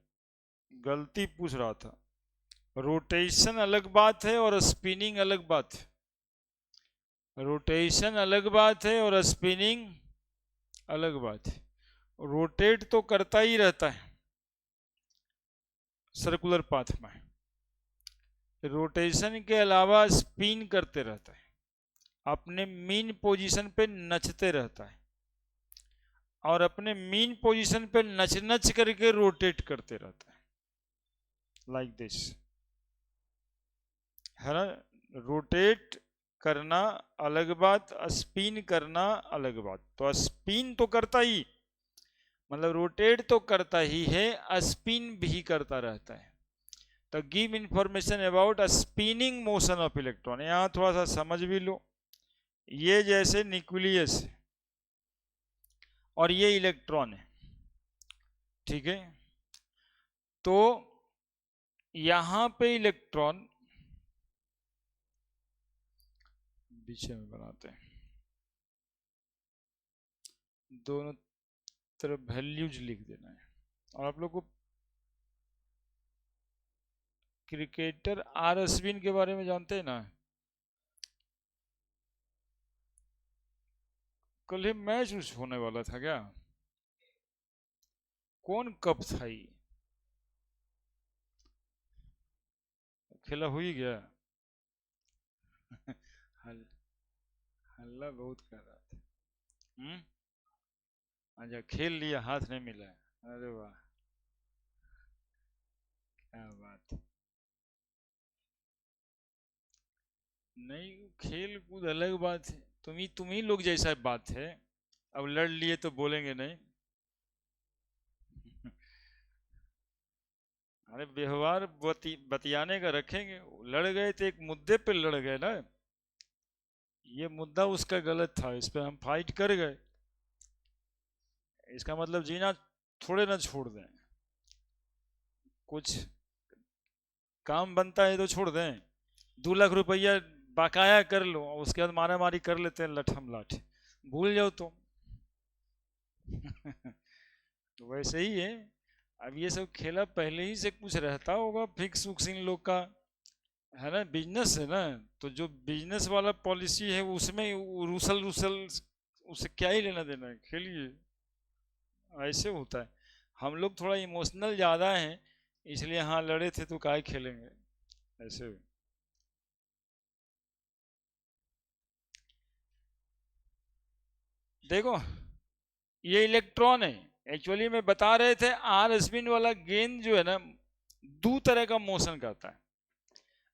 गलती पूछ रहा था। रोटेशन अलग बात है और स्पिनिंग अलग बात है। रोटेशन अलग बात है और स्पिनिंग अलग बात है। रोटेट तो करता ही रहता है सर्कुलर पाथ में, रोटेशन के अलावा स्पिन करते रहता है, अपने मीन पोजीशन पे नचते रहता है और अपने मीन पोजीशन पे नच नच करके रोटेट करते रहता है, लाइक दिस, है ना। रोटेट करना अलग बात, स्पिन करना अलग बात। तो स्पिन तो करता ही, मतलब रोटेट तो करता ही है, स्पिन भी करता रहता है। तो give information about spinning motion of electron, यहां थोड़ा सा समझ भी लो ये जैसे न्यूक्लियस है और ये इलेक्ट्रॉन है, ठीक है। तो यहां पे इलेक्ट्रॉन, पीछे में बनाते हैं, दोनों तरफ वैल्यूज लिख देना है। और आप लोग को क्रिकेटर आर अश्विन के बारे में जानते हैं ना? कल ही मैच उस होने वाला था क्या? कौन कप था ये? खेला हो ही गया। हल, हल्ला बहुत कर रहा था। अच्छा, खेल लिया, हाथ नहीं मिला है। अरे वाह, क्या बात। नहीं, खेल कूद अलग बात है, तुम ही लोग जैसा बात है। अब लड़ लिए तो बोलेंगे नहीं। अरे व्यवहार बतियाने का रखेंगे। लड़ गए तो एक मुद्दे पे लड़ गए ना। ये मुद्दा उसका गलत था, इस पे हम फाइट कर गए। इसका मतलब जीना थोड़े ना छोड़ दें। कुछ काम बनता है तो छोड़ दें। 2 लाख रुपया बकाया कर लो, उसके बाद मारा मारी कर लेते हैं लठम लाठ, भूल जाओ तुम। तो वैसे ही है। अब ये सब खेला पहले ही से कुछ रहता होगा फिक्स उक्स इन लोग का, है ना? बिजनेस है ना। तो जो बिजनेस वाला पॉलिसी है उसमें रूसल रूसल, उससे क्या ही लेना देना है, खेलिए। ऐसे होता है। हम लोग थोड़ा इमोशनल ज़्यादा हैं, इसलिए हाँ लड़े थे तो काय खेलेंगे, ऐसे। देखो, ये इलेक्ट्रॉन है। एक्चुअली में बता रहे थे आर स्पिन वाला गेंद जो है ना, दो तरह का मोशन करता है।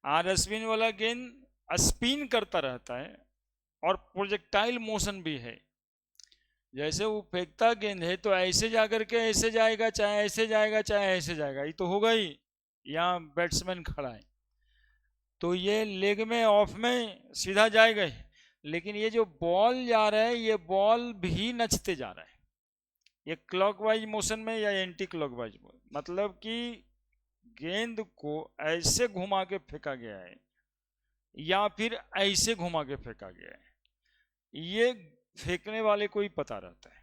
आर स्पिन वाला गेंद स्पिन करता रहता है और प्रोजेक्टाइल मोशन भी है। जैसे वो फेंकता गेंद है तो ऐसे जाकर के ऐसे जाएगा, चाहे ऐसे जाएगा, चाहे ऐसे जाएगा, ये तो होगा ही। यहाँ बैट्समैन खड़ा है तो ये लेग में ऑफ में सीधा जाएगा ही। लेकिन ये जो बॉल जा रहा है, ये बॉल भी नचते जा रहा है। ये क्लॉकवाइज मोशन में या एंटी क्लॉकवाइज, मतलब कि गेंद को ऐसे घुमा के फेंका गया है या फिर ऐसे घुमा के फेंका गया है, ये फेंकने वाले को ही पता रहता है।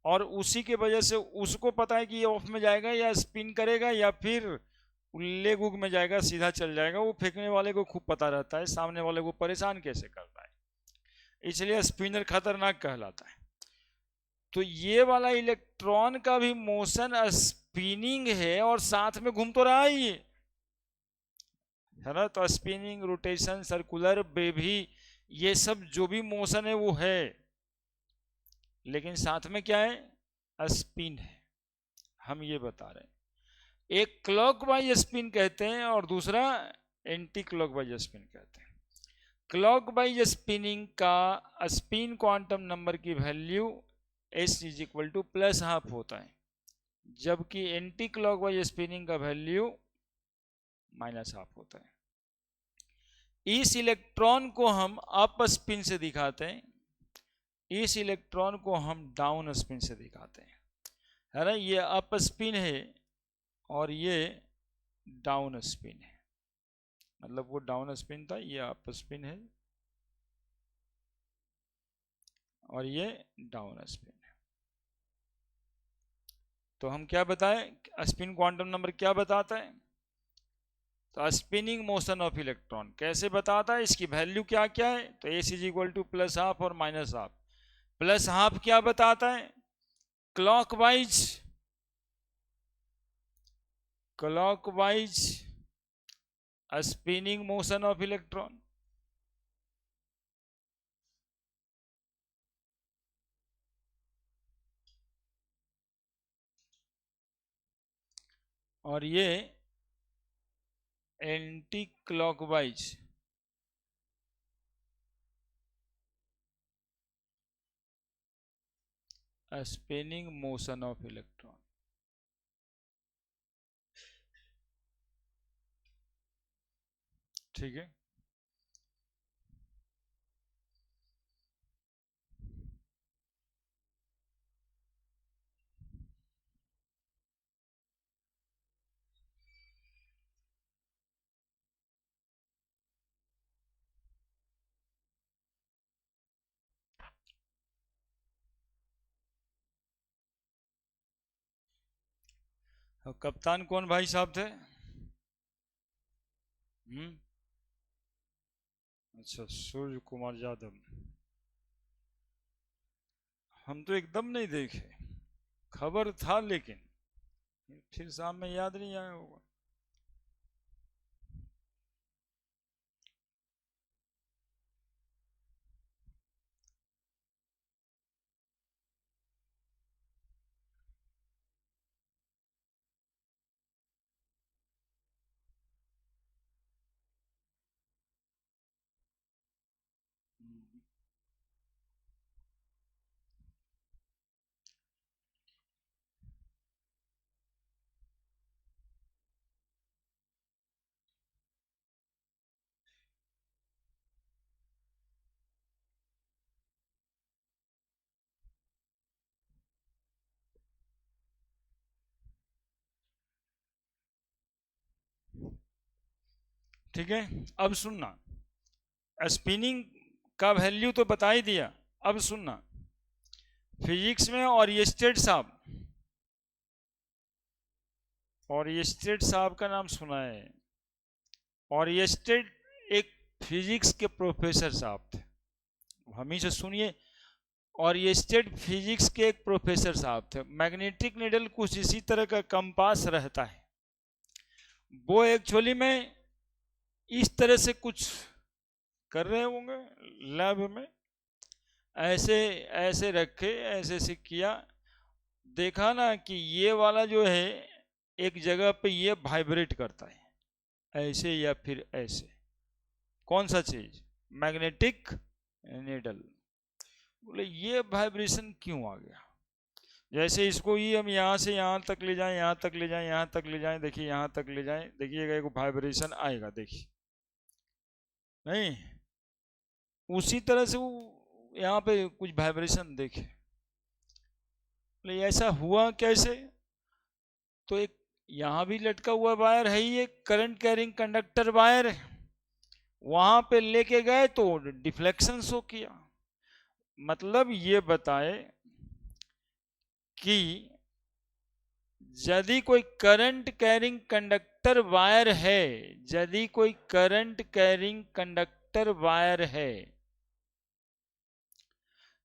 और उसी के वजह से उसको पता है कि ये ऑफ में जाएगा या स्पिन करेगा या फिर लेग उग में जाएगा, सीधा चल जाएगा। वो फेंकने वाले को खूब पता रहता है सामने वाले को परेशान कैसे करता है, इसलिए स्पिनर खतरनाक कहलाता है। तो ये वाला इलेक्ट्रॉन का भी मोशन स्पिनिंग है और साथ में घूम तो रहा है ये, है ना? तो स्पिनिंग, रोटेशन, सर्कुलर बेभी, ये सब जो भी मोशन है वो है, लेकिन साथ में क्या है? स्पिन है। हम ये बता रहे हैं। एक क्लॉकवाइज स्पिन कहते हैं और दूसरा एंटी क्लॉकवाइज स्पिन कहते हैं। क्लॉकवाइज स्पिनिंग का स्पिन क्वांटम नंबर की value s is equal two plus half होता है, जबकि एंटी क्लॉकवाइज स्पिनिंग का वैल्यू माइनस हाफ होता है। इस इलेक्ट्रॉन को हम अप स्पिन से दिखाते हैं, इस इलेक्ट्रॉन को हम डाउन स्पिन से दिखाते हैं, है ना? ये अप स्पिन है और ये डाउन स्पिन है, मतलब वो डाउन स्पिन था, ये अप स्पिन है और ये डाउन स्पिन है। तो हम क्या बताएं, स्पिन क्वांटम नंबर क्या बताता है? तो स्पिनिंग मोशन ऑफ इलेक्ट्रॉन कैसे बताता है, इसकी वैल्यू क्या क्या है? तो S is equal two plus half और माइनस हाफ। प्लस हाफ क्या बताता है? Clockwise, clockwise spinning motion of electron. और ये anti clockwise spinning motion of electron. ठीक है। और कप्तान कौन भाई साहब थे? अच्छा, सूर्य कुमार यादव। हम तो एकदम नहीं देखे, खबर था लेकिन फिर शाम में याद नहीं आया होगा। ठीक है, अब सुनना, स्पिनिंग का वैल्यू तो बता ही दिया। अब सुनना, फिजिक्स में ऑरियस्टेड साहब का नाम सुना है? ऑरियस्टेड एक फिजिक्स के प्रोफेसर साहब थे, हम ही से सुनिए। ऑरियस्टेड फिजिक्स के एक प्रोफेसर साहब थे। मैग्नेटिक नीडल कुछ इसी तरह का कंपास रहता है, वो एक्चुअली में इस तरह से कुछ कर रहे होंगे लैब में, ऐसे ऐसे रखे, ऐसे से किया, देखा ना कि ये वाला जो है एक जगह पे ये वाइब्रेट करता है, ऐसे या फिर ऐसे। कौन सा चीज? Magnetic needle. बोले ये वाइब्रेशन क्यों आ गया? जैसे इसको ही हम यहाँ से यहाँ तक ले जाएं, यहाँ तक ले जाएं, यहाँ तक ले जाएं, देखिए यहाँ तक ले जाएं, देखिएगा एक वाइब्रेशन आएगा, देखिए नहीं, उसी तरह से वो यहाँ पे कुछ वाइब्रेशन देखे। बोले ऐसा हुआ कैसे? तो एक यहाँ भी लटका हुआ वायर है ही, एक करंट कैरिंग कंडक्टर वायर, वहां पे लेके गए तो डिफ्लेक्शन शो किया। मतलब ये बताए कि यदि कोई करंट कैरिंग कंडक्टर वायर है, यदि कोई करंट कैरिंग कंडक्टर वायर है,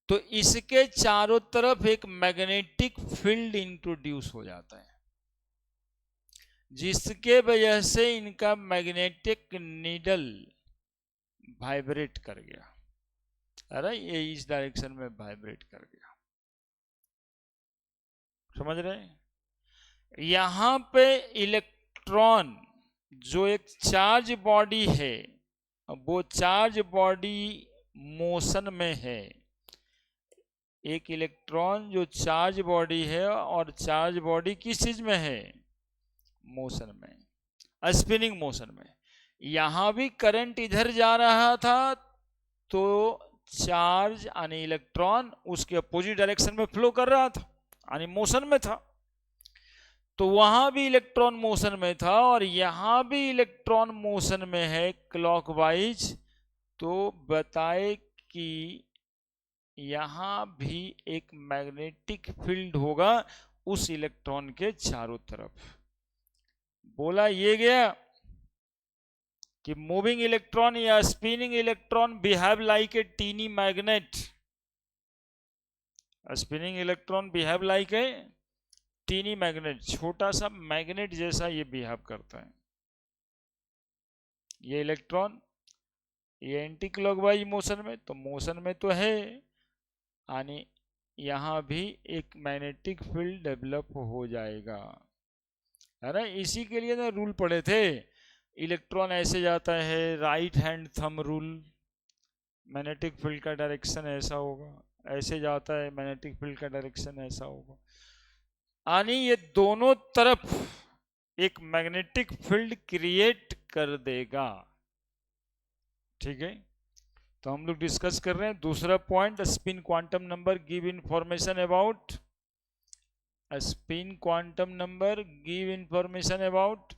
तो इसके चारों तरफ एक मैग्नेटिक फील्ड इंट्रोड्यूस हो जाता है, जिसके वजह से इनका मैग्नेटिक नीडल वाइब्रेट कर गया। अरे ये इस डायरेक्शन में वाइब्रेट कर गया, समझ रहे हैं? यहां पे इलेक्ट्रॉन जो एक चार्ज बॉडी है, वो चार्ज बॉडी मोशन में है। एक इलेक्ट्रॉन जो चार्ज बॉडी है, और चार्ज बॉडी किस चीज में है? मोशन में, स्पिनिंग मोशन में। यहां भी करंट इधर जा रहा था, तो चार्ज यानी इलेक्ट्रॉन उसके अपोजिट डायरेक्शन में फ्लो कर रहा था, यानी मोशन में था। तो वहां भी इलेक्ट्रॉन मोशन में था, और यहां भी इलेक्ट्रॉन मोशन में है क्लॉकवाइज। तो बताए कि यहां भी एक मैग्नेटिक फील्ड होगा उस इलेक्ट्रॉन के चारों तरफ। बोला ये गया कि मूविंग इलेक्ट्रॉन या spinning electron behave like a tiny magnet. Spinning electron behave like a tiny magnet, छोटा सा मैग्नेट जैसा ये बिहेव करता है। ये इलेक्ट्रॉन ये एंटी क्लॉकवाइज मोशन में, तो मोशन में तो है, यानी यहां भी एक मैग्नेटिक फील्ड डेवलप हो जाएगा, है ना? इसी के लिए ना रूल पढ़े थे, इलेक्ट्रॉन ऐसे जाता है, right hand thumb rule, magnetic field का डायरेक्शन ऐसा होगा, ऐसे जाता है मैग्नेटिक फील्ड का डायरेक्शन ऐसा होगा, यानी ये दोनों तरफ एक मैग्नेटिक फील्ड क्रिएट कर देगा। ठीक है, तो हम लोग डिस्कस कर रहे हैं दूसरा point, spin quantum number give information about, spin quantum number give information about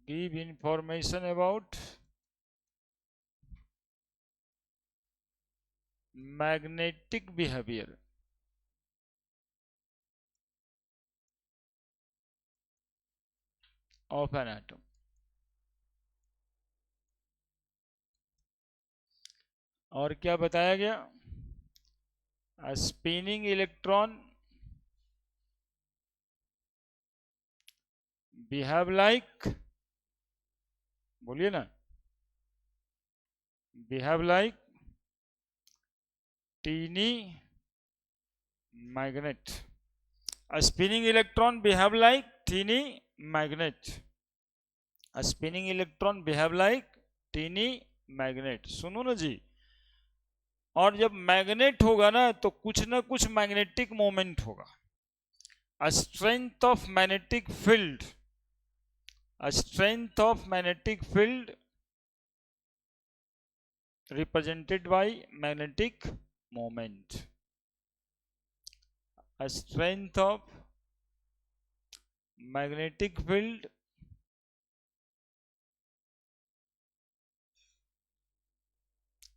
give information about magnetic behaviour of an atom. और क्या बताया गया? A spinning electron behave like, बोलिए ना, behave like teeny magnet। A spinning electron behave like teeny magnet। A spinning electron behave like teeny magnet। सुनो ना जी, और जब मैग्नेट होगा ना तो कुछ ना कुछ मैग्नेटिक मोमेंट होगा। A strength of magnetic field, a strength of magnetic field represented by magnetic moment। A strength of magnetic field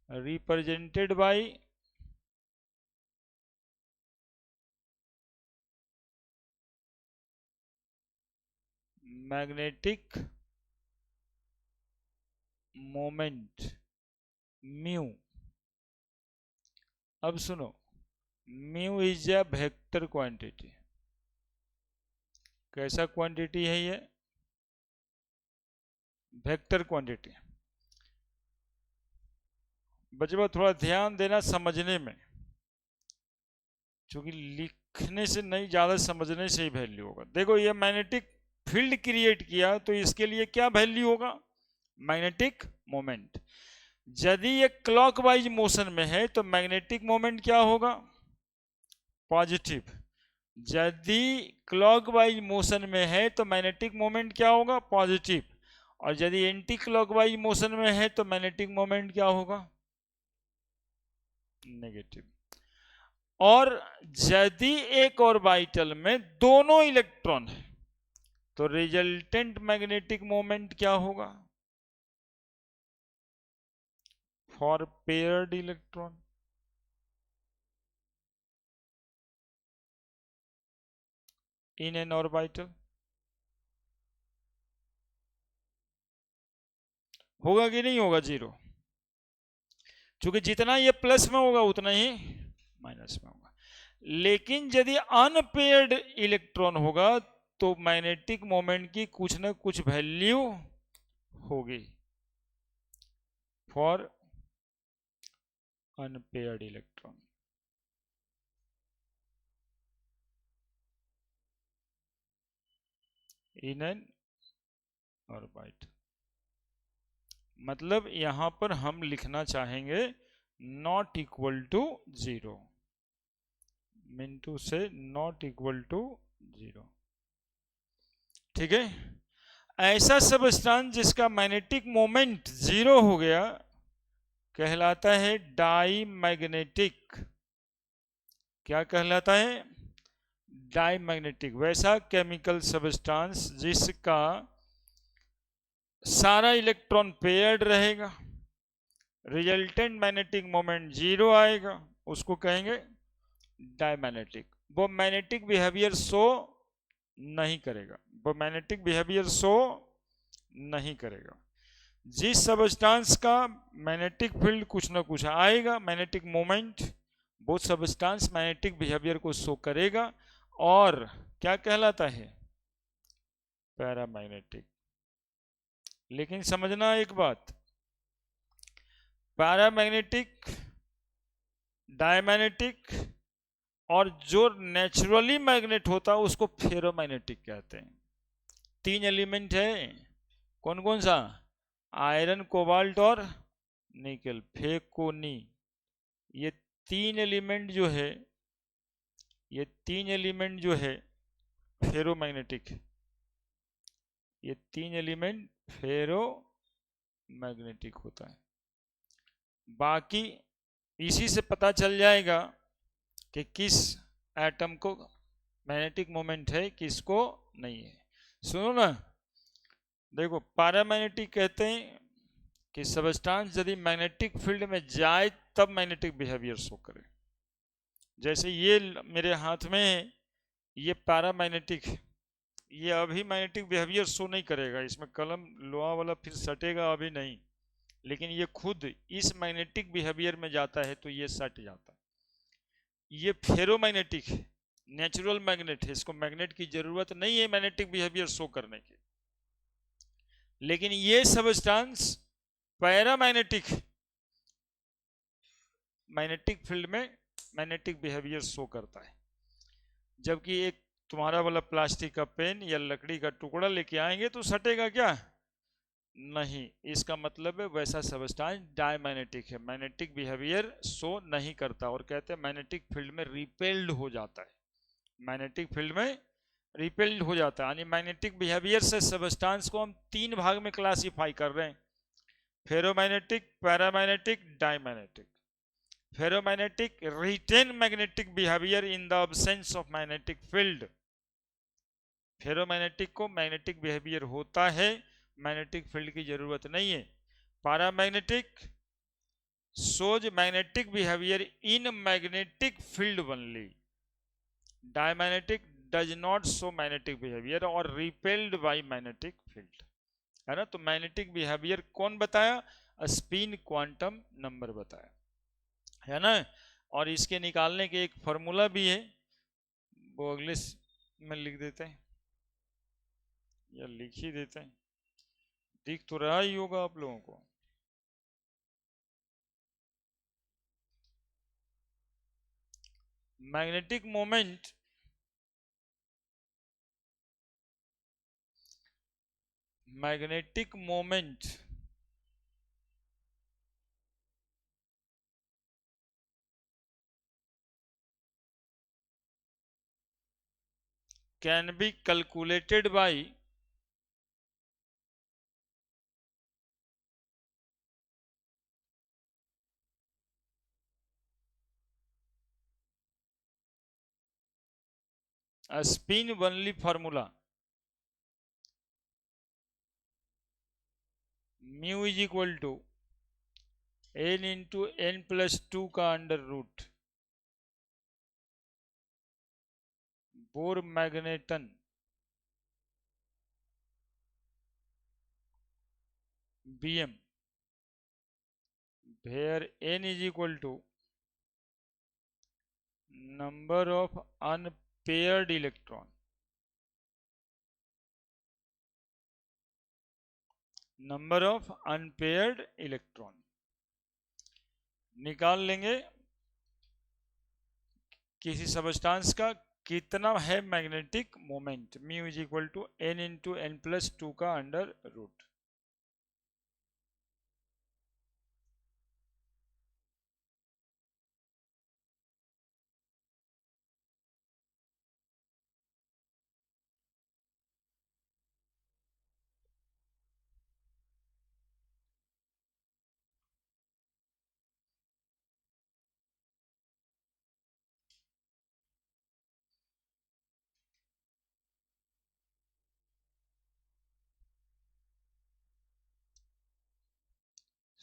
represented by magnetic moment mu. अब सुनो, mu is a vector quantity. कैसा quantity है ये? Vector quantity. बच्चों थोड़ा ध्यान देना समझने में, क्योंकि लिखने से नहीं, ज्यादा समझने से ही वैल्यू होगा। देखो ये मैग्नेटिक फील्ड क्रिएट किया तो इसके लिए क्या वैल्यू होगा? Magnetic moment. यदि ये क्लॉकवाइज मोशन में है तो मैग्नेटिक मोमेंट क्या होगा? पॉजिटिव। यदि क्लॉकवाइज मोशन में है तो मैग्नेटिक मोमेंट क्या होगा? पॉजिटिव। और यदि एंटी क्लॉकवाइज मोशन में है तो मैग्नेटिक मोमेंट क्या होगा? नेगेटिव। और यदि एक ऑर्बिटल में दोनों इलेक्ट्रॉन है तो रिजल्टेंट मैग्नेटिक मोमेंट क्या होगा? For paired electron. In N orbital होगा कि नहीं होगा? जीरो। क्योंकि जितना ये प्लस में होगा उतना ही माइनस में होगा। लेकिन यदि अनपेयर्ड इलेक्ट्रॉन होगा तो मैग्नेटिक मोमेंट की कुछ ना कुछ वैल्यू होगी for unpaired electron. In N orbital. मतलब यहां पर हम लिखना चाहेंगे नॉट इक्वल टू जीरो। मिनटू से नॉट इक्वल टू जीरो। ठीक है। ऐसा सबस्टांस जिसका मैग्नेटिक मोमेंट जीरो हो गया कहलाता है डाई मैग्नेटिक। क्या कहलाता है? Diamagnetic. वैसा केमिकल सबस्टांस जिसका सारा इलेक्ट्रॉन पेयर्ड रहेगा, रिजल्टेंट मैग्नेटिक मोमेंट जीरो आएगा, उसको कहेंगे डायमैग्नेटिक। वो मैग्नेटिक बिहेवियर शो नहीं करेगा, वो मैग्नेटिक बिहेवियर शो नहीं करेगा। जिस सबस्टांस का मैग्नेटिक फील्ड कुछ ना कुछ आएगा, मैग्नेटिक मोमेंट, वो सबस्टांस मैग्नेटिक बिहेवियर को शो करेगा और क्या कहलाता है? पैरामैग्नेटिक। लेकिन समझना एक बात, पैरामैग्नेटिक, डायमैग्नेटिक और जो नेचुरली मैग्नेट होता है उसको फेरोमैग्नेटिक कहते हैं। तीन एलिमेंट है। कौन कौन सा? आयरन, कोबाल्ट और निकल, फेकोनी। ये तीन एलिमेंट जो है, ये तीन एलिमेंट जो है फेरोमैग्नेटिक। ये तीन एलिमेंट फेरोमैग्नेटिक होता है। बाकी इसी से पता चल जाएगा कि किस एटम को मैग्नेटिक मोमेंट है, किसको नहीं है। सुनो ना, देखो पैरामैग्नेटिक कहते हैं कि सबस्टांस यदि मैग्नेटिक फील्ड में जाए तब मैग्नेटिक बिहेवियर शो करे। जैसे ये मेरे हाथ में है, ये पैरामैग्नेटिक है, ये अभी मैग्नेटिक बिहेवियर शो नहीं करेगा, इसमें कलम लोहा वाला फिर सटेगा अभी नहीं, लेकिन ये खुद इस मैग्नेटिक बिहेवियर में जाता है तो ये सट जाता है। ये फेरोमैग्नेटिक है, नेचुरल मैग्नेट है, इसको मैग्नेट की जरूरत नहीं है मैग्नेटिक बिहेवियर शो करने की। लेकिन ये सबस्टांस पैरामैग्नेटिक, मैग्नेटिक फील्ड में मैग्नेटिक बिहेवियर शो करता है। जबकि एक तुम्हारा वाला प्लास्टिक का पेन या लकड़ी का टुकड़ा लेके आएंगे तो सटेगा क्या? नहीं। इसका मतलब है वैसा सबस्टांस डायमैग्नेटिक है, मैग्नेटिक बिहेवियर शो नहीं करता, और कहते हैं मैग्नेटिक फील्ड में रिपेल्ड हो जाता है, मैग्नेटिक फील्ड में रिपेल्ड हो जाता है। यानी मैग्नेटिक बिहेवियर से सबस्टांस को हम 3 भाग में क्लासिफाई कर रहे हैं, ferromagnetic, paramagnetic, diamagnetic. Ferromagnetic retain magnetic behaviour in the absence of magnetic field. Ferromagnetic को मैग्नेटिक बिहेवियर होता है, मैग्नेटिक फील्ड की जरूरत नहीं है। Paramagnetic shows magnetic behavior in magnetic field only. Diamagnetic does not show magnetic behavior or repelled by magnetic field, है ना। तो मैग्नेटिक बिहेवियर कौन बताया? स्पिन क्वांटम नंबर बताया, है ना। और इसके निकालने के एक फॉर्मूला भी है, वो अगले में लिख देते हैं या लिख ही देते हैं, दिख तो रहा ही होगा आप लोगों को। Magnetic moment can be calculated by a spin only formula, mu is equal to n into n plus 2 का under root Bohr magneton Bm, where n is equal to number of unpaired electron, number of unpaired electron. निकाल लेंगे किसी substance का कितना है magnetic moment, mu is equal to n into n plus 2 का under root.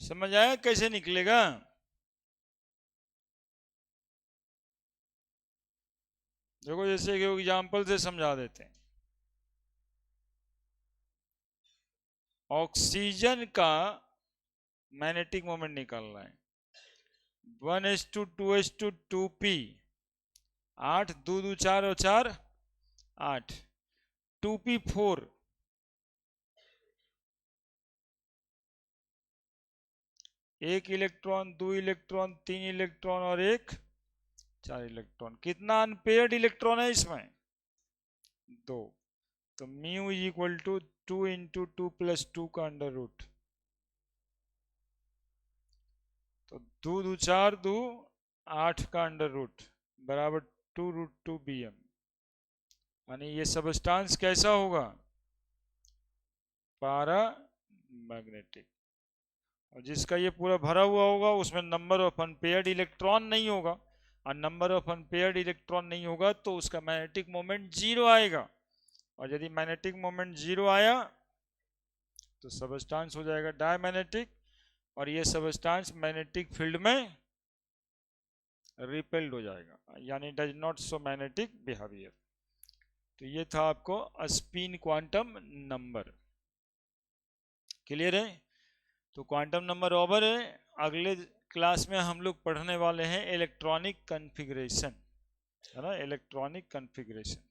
समझ आया कैसे निकलेगा? देखो जैसे कि एग्जाम्पल से समझा देते हैं। ऑक्सीजन का मैग्नेटिक मोमेंट निकालना है, 1:2:2p, 8 2 2 4 और 4 8, 2p4, एक इलेक्ट्रॉन, 2 इलेक्ट्रॉन, 3 इलेक्ट्रॉन और एक 4 इलेक्ट्रॉन। कितना अनपेयर्ड इलेक्ट्रॉन है इसमें? 2। तो mu is equal to 2 into 2 plus 2 का अंडर रूट, तो 2 2 4 2 8 का अंडर रूट बराबर 2√2 Bm। यानी ये सबस्टांस कैसा होगा? पारा मैग्नेटिक। और जिसका ये पूरा भरा हुआ होगा उसमें नंबर ऑफ अनपेयर्ड इलेक्ट्रॉन नहीं होगा, और नंबर ऑफ अनपेयर्ड इलेक्ट्रॉन नहीं होगा तो उसका मैग्नेटिक मोमेंट 0 आएगा। और यदि मैग्नेटिक मोमेंट 0 आया तो सबस्टांस हो जाएगा डायमैग्नेटिक, और ये सब्सटेंस मैग्नेटिक फील्ड में रिपेल्ड हो जाएगा, यानी does not show magnetic behaviour. तो ये था आपको स्पिन क्वांटम नंबर। क्लियर है? तो क्वांटम नंबर ओवर है। अगले क्लास में हम लोग पढ़ने वाले हैं इलेक्ट्रॉनिक कॉन्फ़िगरेशन, है ना, इलेक्ट्रॉनिक कॉन्फ़िगरेशन।